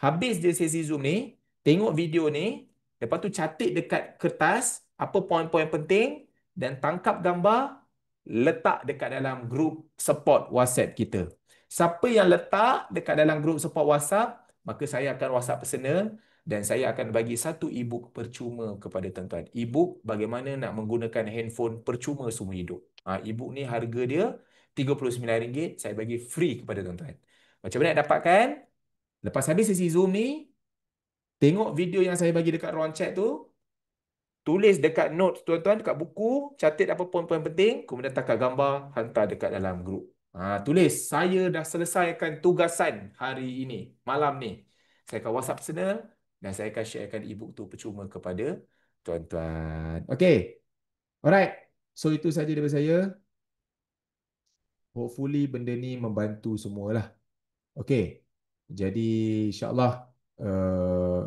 Habis je sesi Zoom ni, tengok video ni, lepas tu catat dekat kertas apa poin-poin penting dan tangkap gambar, letak dekat dalam grup support WhatsApp kita. Siapa yang letak dekat dalam grup support WhatsApp, maka saya akan WhatsApp personal dan saya akan bagi satu e-book percuma kepada tuan-tuan. E-book bagaimana nak menggunakan handphone percuma seumur hidup. E-book ni harga dia RM39, saya bagi free kepada tuan-tuan. Macam mana nak dapatkan? Lepas habis sesi Zoom ni, tengok video yang saya bagi dekat ruang chat tu, tulis dekat notes tuan-tuan, dekat buku, catat apa poin-poin penting, kemudian tangkap gambar, hantar dekat dalam grup. Tulis, saya dah selesaikan tugasan hari ini, malam ni. Saya akan WhatsApp personal dan saya akan sharekan e-book tu percuma kepada tuan-tuan. Okay, alright. So itu saja daripada saya. Hopefully benda ni membantu semualah. Okey. Jadi insya-Allah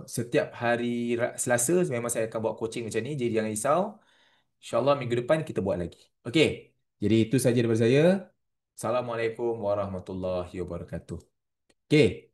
setiap hari Selasa memang saya akan buat coaching macam ni. Jadi jangan risau. InsyaAllah minggu depan kita buat lagi. Okey. Jadi itu saja daripada saya. Assalamualaikum warahmatullahi wabarakatuh. Okey.